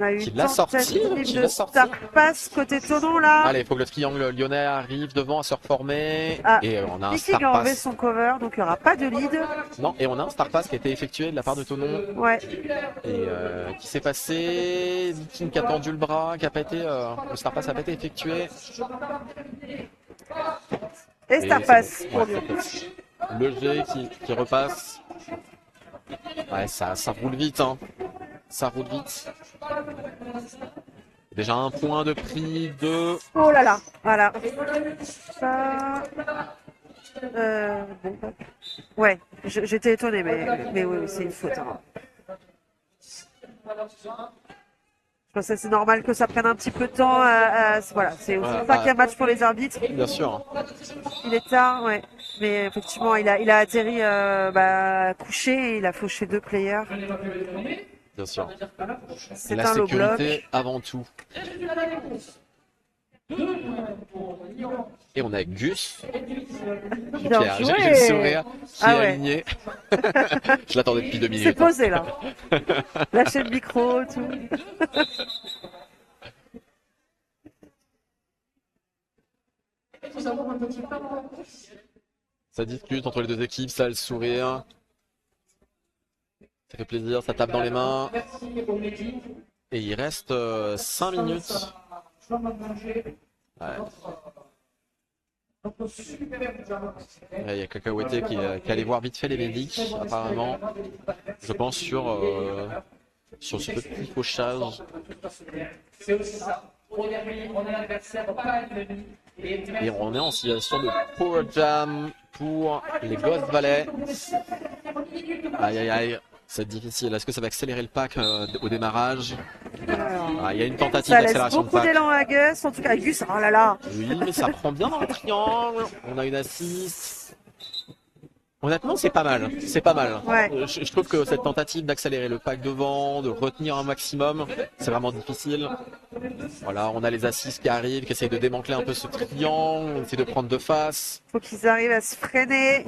On a eu
Qui
une
l'a sorti,
tentative
qui
de
l'a sorti.
star pass côté Tonon là.
Allez, il faut que le triangle lyonnais arrive devant à se reformer.
Ah,
Et on a un
Viking
star
a enlevé
pass.
son cover, donc il n'y aura pas de lead.
Non, et on a un star pass qui a été effectué de la part de Tonon.
Ouais.
Et qui s'est passé, Viking qui a tendu le bras, qui a pas été, le star pass n'a pas été effectué.
Et star
c'est
pass
bon.
pour
Ouais,
Lyon.
le G qui repasse. Ouais, ça roule vite, hein. Ça roule vite. Déjà un point de prix de...
Oh là là, voilà. Ça... bon. Ouais, j'étais étonnée, mais oui, c'est une faute. Hein. Je pense que c'est normal que ça prenne un petit peu de temps. Voilà, c'est aussi le cinquième match pour les arbitres.
Bien sûr.
Il est tard, ouais. Mais effectivement, il a atterri couché et il a fauché 2 players.
Bien sûr.
C'est
La
un low block.
sécurité avant tout. Et on a Gus qui
Bien
a,
joué.
j'ai le sourire, qui
Ah
est
ouais.
aligné. Je l'attendais depuis 2 minutes.
C'est posé là. Lâcher le micro, tout.
Ça discute entre les deux équipes, ça a le sourire. Ça fait plaisir, ça tape dans les mains. Et il reste 5 minutes. Ouais. Il y a Cacahuète qui est allé voir vite fait les médics, apparemment. Je pense sur ce petit fauchage. Et on est en situation de power jam pour les Ghost Valley. Aïe aïe aïe, c'est difficile. Est-ce que ça va accélérer le pack au démarrage? Il y a une tentative
Ça laisse
d'accélération de
beaucoup
pack.
d'élan à Gus. En tout cas, Gus, oh là là.
Oui, mais ça prend bien dans le triangle. On a une assist. Honnêtement, c'est pas mal. C'est pas mal.
Ouais.
Je trouve que cette tentative d'accélérer le pack devant, de retenir un maximum, c'est vraiment difficile. Voilà, on a les assists qui arrivent, qui essayent de démanteler un peu ce triangle, on essaie de prendre de face,
Faut qu'ils arrivent à se freiner.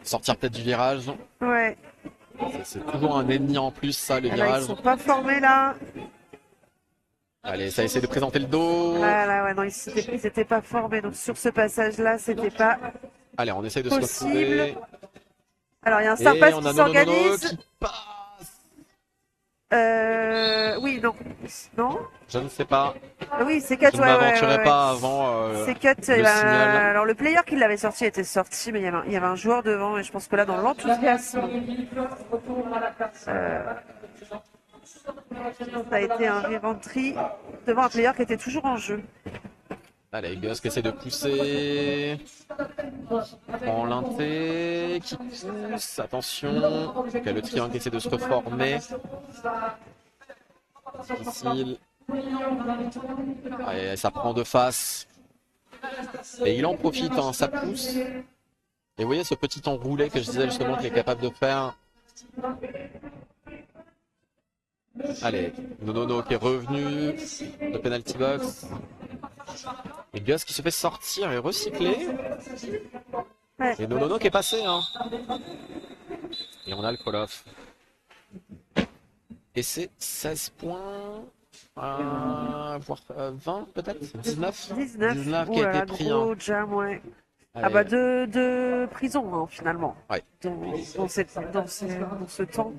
sortir peut-être du virage.
Ouais.
C'est toujours un ennemi en plus, ça, le
Là,
virage.
ils sont pas formés là.
Allez, ça essaie de présenter le dos.
Voilà, ouais, non, ils étaient pas formés. Donc sur ce passage-là, c'était pas.
Allez, on essaye de
Possible.
se retrouver.
Alors il y a un
Et
star pass
on
qui
a Nonono
s'organise.
qui passe.
Oui, non. Non.
Je ne sais pas.
Oui, c'est
Je
Cut.
ne
Ouais,
m'aventurerai
ouais.
pas avant
C'est Cut.
le signal.
Alors le player qui l'avait sorti était sorti, mais il y avait un joueur devant et je pense que là, dans l'enthousiasme, ça a été un re-entry devant un player qui était toujours en jeu.
Allez, Gus qui essaie de pousser. Prend l'inté, qui pousse. Attention. Ok, le triangle qui essaie de se reformer. Difficile. Allez, ça prend de face. Et il en profite, hein, ça pousse. Et vous voyez ce petit enroulé que je disais justement qu'il est capable de faire. Allez, Nonono qui est revenu de penalty box. Et Gus qui se fait sortir et recycler.
Ouais.
Et Nonono qui est passé, hein. Et on a le call-off. Et c'est 16 points, voire 20 peut-être, 19
19.
qui a été
Là,
pris.
gros
Hein.
jam, ouais.
Allez.
Ah bah de prison, hein, finalement.
Ouais.
Dans ce temps.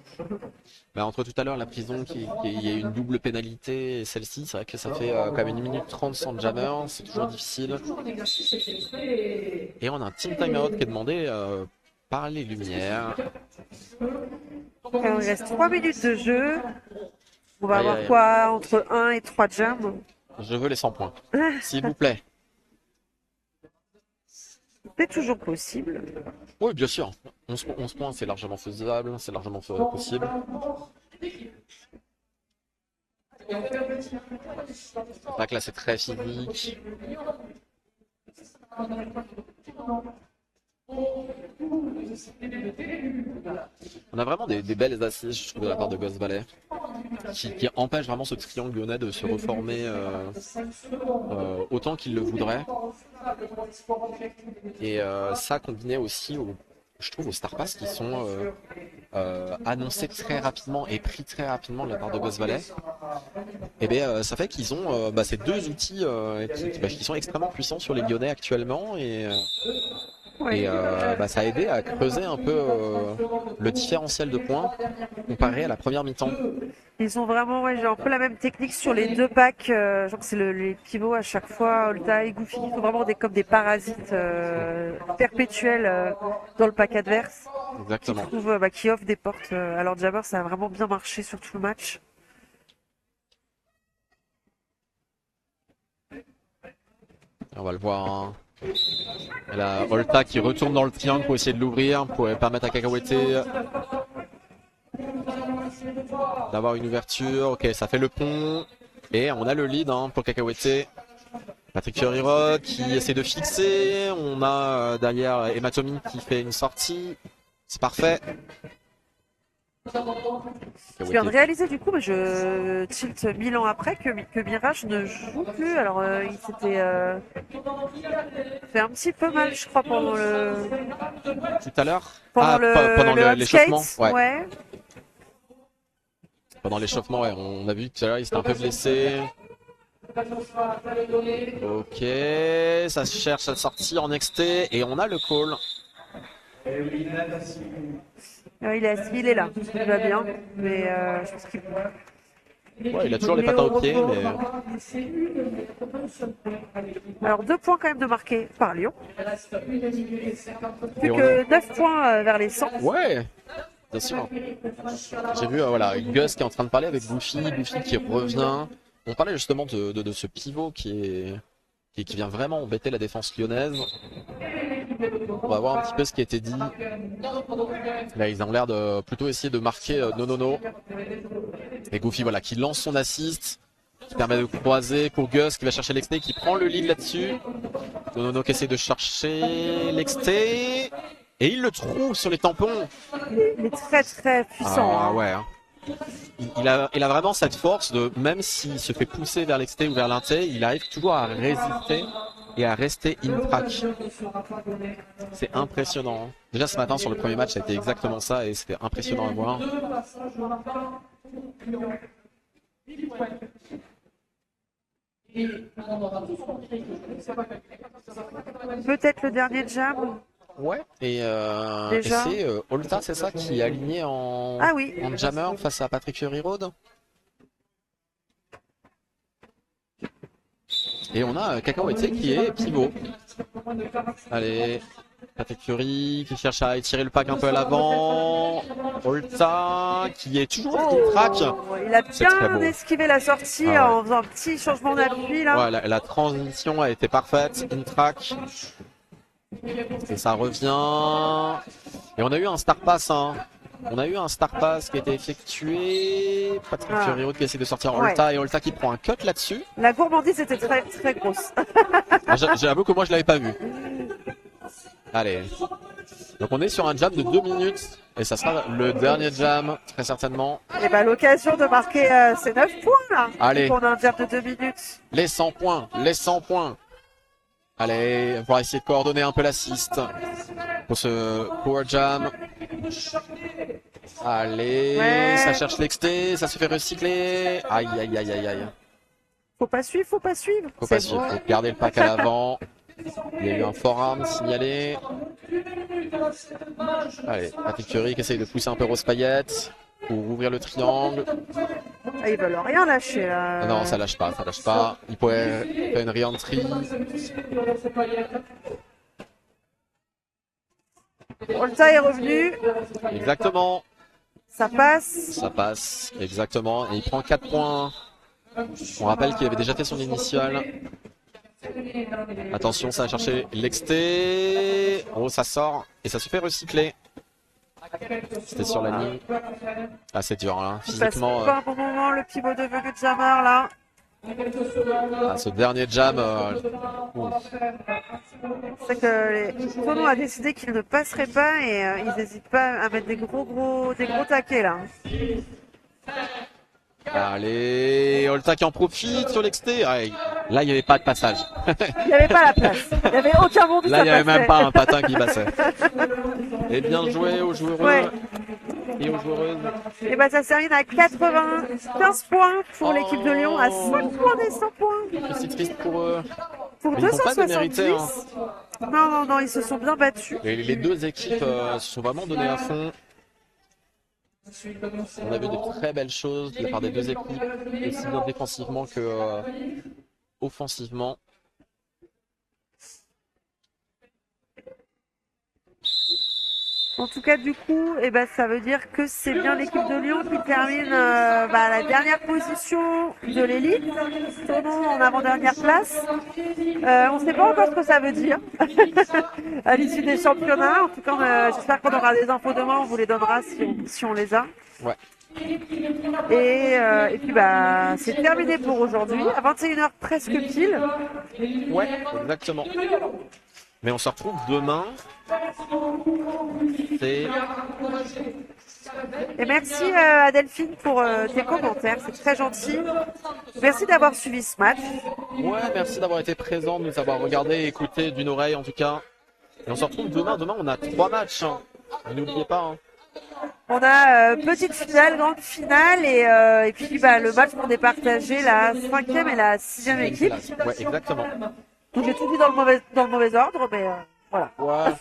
Bah, entre tout à l'heure la prison il y a une double pénalité et celle-ci, c'est vrai que ça fait quand même 1 minute 30 sans jammer, c'est toujours difficile. Et on a un team timeout qui est demandé par les Lumières.
Il reste 3 minutes de jeu. On va
Aïe,
avoir
aïe.
quoi entre 1 et 3 jams.
Je veux les 100 points, s'il vous plaît.
C'est toujours possible.
Oui, bien sûr. 11 points, c'est largement faisable, c'est largement possible. C'est vrai que là, c'est très physique. On a vraiment des belles assises, je trouve, de la part de Ghost Valley, qui empêchent vraiment ce triangle lyonnais de se reformer autant qu'il le voudrait. Et ça combiné aussi, je trouve, aux Star Pass qui sont annoncés très rapidement et pris très rapidement de la part de Ghost Valley. Et bien, ça fait qu'ils ont ces deux outils qui sont extrêmement puissants sur les Lyonnais actuellement.
Ouais.
Et ça a aidé à creuser un peu le différentiel de points comparé à la première mi-temps.
Ils ont vraiment j'ai un peu la même technique sur les deux packs. Genre que c'est les pivots à chaque fois, Olta et Goofy, ils sont vraiment comme des parasites perpétuels dans le pack adverse.
Exactement.
Qui offrent des portes. Alors Jabber, ça a vraiment bien marché sur tout le match.
On va le voir. Hein. Et là, Olta qui retourne dans le triangle pour essayer de l'ouvrir, pour permettre à Cacahuète d'avoir une ouverture. Ok, ça fait le pont. Et on a le lead pour Cacahuète. Patrick Fiori-Rod qui essaie de fixer. On a derrière Ematomi qui fait une sortie. C'est parfait.
Je viens de réaliser du coup, mais je tilt 1000 ans après que Mirage ne joue plus. Alors il s'était fait un petit peu mal, je crois, pendant le.
Tout à l'heure.
Pendant
l'échauffement.
Ouais.
Pendant l'échauffement, ouais. On a vu tout à l'heure, il s'était un peu blessé. Ok, ça cherche à sortir en XT et on a le call.
Il est là, il va bien, mais je pense qu'il.
Ouais, il a toujours les patins aux pieds, mais.
Alors 2 points quand même de marqués par Lyon. Plus que 9 points vers les 100.
Ouais, bien sûr. J'ai vu Gus qui est en train de parler avec Goofy qui revient. On parlait justement de ce pivot qui vient vraiment embêter la défense lyonnaise. On va voir un petit peu ce qui a été dit. Là, ils ont l'air de plutôt essayer de marquer Nonono. Et Goofy, qui lance son assist, qui permet de croiser pour Gus, qui va chercher l'XT, qui prend le lead là-dessus. Nonono qui essaie de chercher l'XT. Et il le trouve sur les tampons.
Il est très très puissant.
Ah ouais. Il a vraiment cette force de, même s'il se fait pousser vers l'XT ou vers l'inté, il arrive toujours à résister et à rester in-track. C'est impressionnant. Déjà ce matin sur le premier match, ça a été exactement ça et c'était impressionnant à voir.
Peut-être le dernier jam.
Ouais, et c'est Olta, c'est ça, qui est aligné en jammer face à Patrick Fiori-Rod. Et on a Cacahuète qui est pivot. Allez, Patrick Fiori qui cherche à étirer le pack un peu à l'avant. Olta qui est toujours in track.
Il a bien esquivé la sortie en faisant un petit changement d'appui là.
Ouais, la transition a été parfaite, in track. Et ça revient. Et on a eu un star pass On a eu un Star Pass qui a été effectué. Patrick
Ah.
Fiori qui essaie de sortir
Ouais.
Olta et Olta qui prend un cut là-dessus.
La gourmandise était très, très grosse.
Ah, j'avoue que moi je l'avais pas vu. Allez. Donc on est sur un jam de 2 minutes et ça sera le dernier jam très certainement.
Et bah, l'occasion de marquer ces 9 points là.
Allez.
On a un jab de 2 minutes.
Les 100 points, les 100 points. Allez, on va essayer de coordonner un peu l'assist pour ce power jam. Allez,
Ouais.
ça cherche l'exté, ça se fait recycler. Aïe, aïe, aïe, aïe, aïe.
Faut pas suivre, faut pas suivre.
Faut
C'est
pas suivre,
bon.
faut garder le pack à l'avant. Il y a eu un forearm signalé. Allez, Patrick Fiori qui essaye de pousser un peu Rose Payette pour ouvrir le triangle.
Ah, ils veulent rien lâcher là.
Ah non, ça lâche pas, ça lâche pas. Il pourrait faire une re-entry.
Olta est revenu.
Exactement,
Ça passe.
ça passe, exactement. Et il prend 4 points. On rappelle qu'il avait déjà fait son initial. Attention, ça va chercher l'exté. Oh, ça sort et ça se fait recycler. C'était sur la ligne. Ah, c'est dur là.
Il passe
Physiquement,
pas un bon moment le pivot de Vegu Jammer là.
ce dernier jam.
C'est que les Tonon a décidé qu'il ne passerait pas et ils n'hésitent pas à mettre des gros taquets là.
Allez, Olta qui en profite sur l'exté. Ah, là, il n'y avait pas de passage.
Il n'y avait pas la place. Il n'y avait aucun monde où
Là,
ça
il n'y avait
passait.
même pas un patin qui passait. Et bien joué aux joueurs
Ouais.
et aux joueuses.
Et bah ça se termine à 95 points pour l'équipe de Lyon, à 5 points des 100 points.
C'est triste pour eux.
Pour
Mais ils n'ont pas
270.
démérité,
Non, ils se sont bien battus.
Les deux équipes se sont vraiment données à fond. On a vu de très belles choses de la part des deux équipes, aussi bien défensivement que offensivement.
En tout cas, du coup, ça veut dire que c'est bien l'équipe de Lyon qui termine à la dernière position de l'élite. Tonon en avant-dernière place. On ne sait pas encore ce que ça veut dire à l'issue des championnats. En tout cas, j'espère qu'on aura des infos demain. On vous les donnera si on les a.
Ouais.
Et puis c'est terminé pour aujourd'hui. À 21h presque pile.
Ouais, exactement. Mais on se retrouve demain. C'est...
Et merci à Delphine pour tes commentaires, c'est très gentil. Merci d'avoir suivi ce match.
Ouais, merci d'avoir été présent, de nous avoir regardé et écouté d'une oreille en tout cas. Et on se retrouve demain. Demain, on a 3 matchs. Hein. N'oubliez pas. Hein.
On a petite finale, grande finale et puis le match qu'on est partagé, la 5e et la 6e équipe.
Ouais, exactement.
Donc j'ai tout dit dans le mauvais ordre, mais voilà.
Ouais.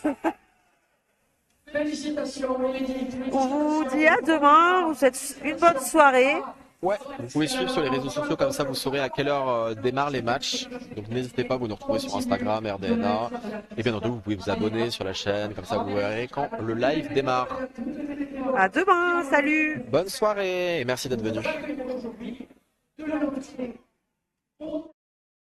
On vous dit à demain, vous souhaite une bonne soirée.
Ouais, vous pouvez suivre sur les réseaux sociaux, comme ça vous saurez à quelle heure démarrent les matchs. Donc n'hésitez pas, vous nous retrouvez sur Instagram, RDNA. Et bien entendu, vous pouvez vous abonner sur la chaîne, comme ça vous verrez quand le live démarre.
À demain, salut.
Bonne soirée et merci d'être venu.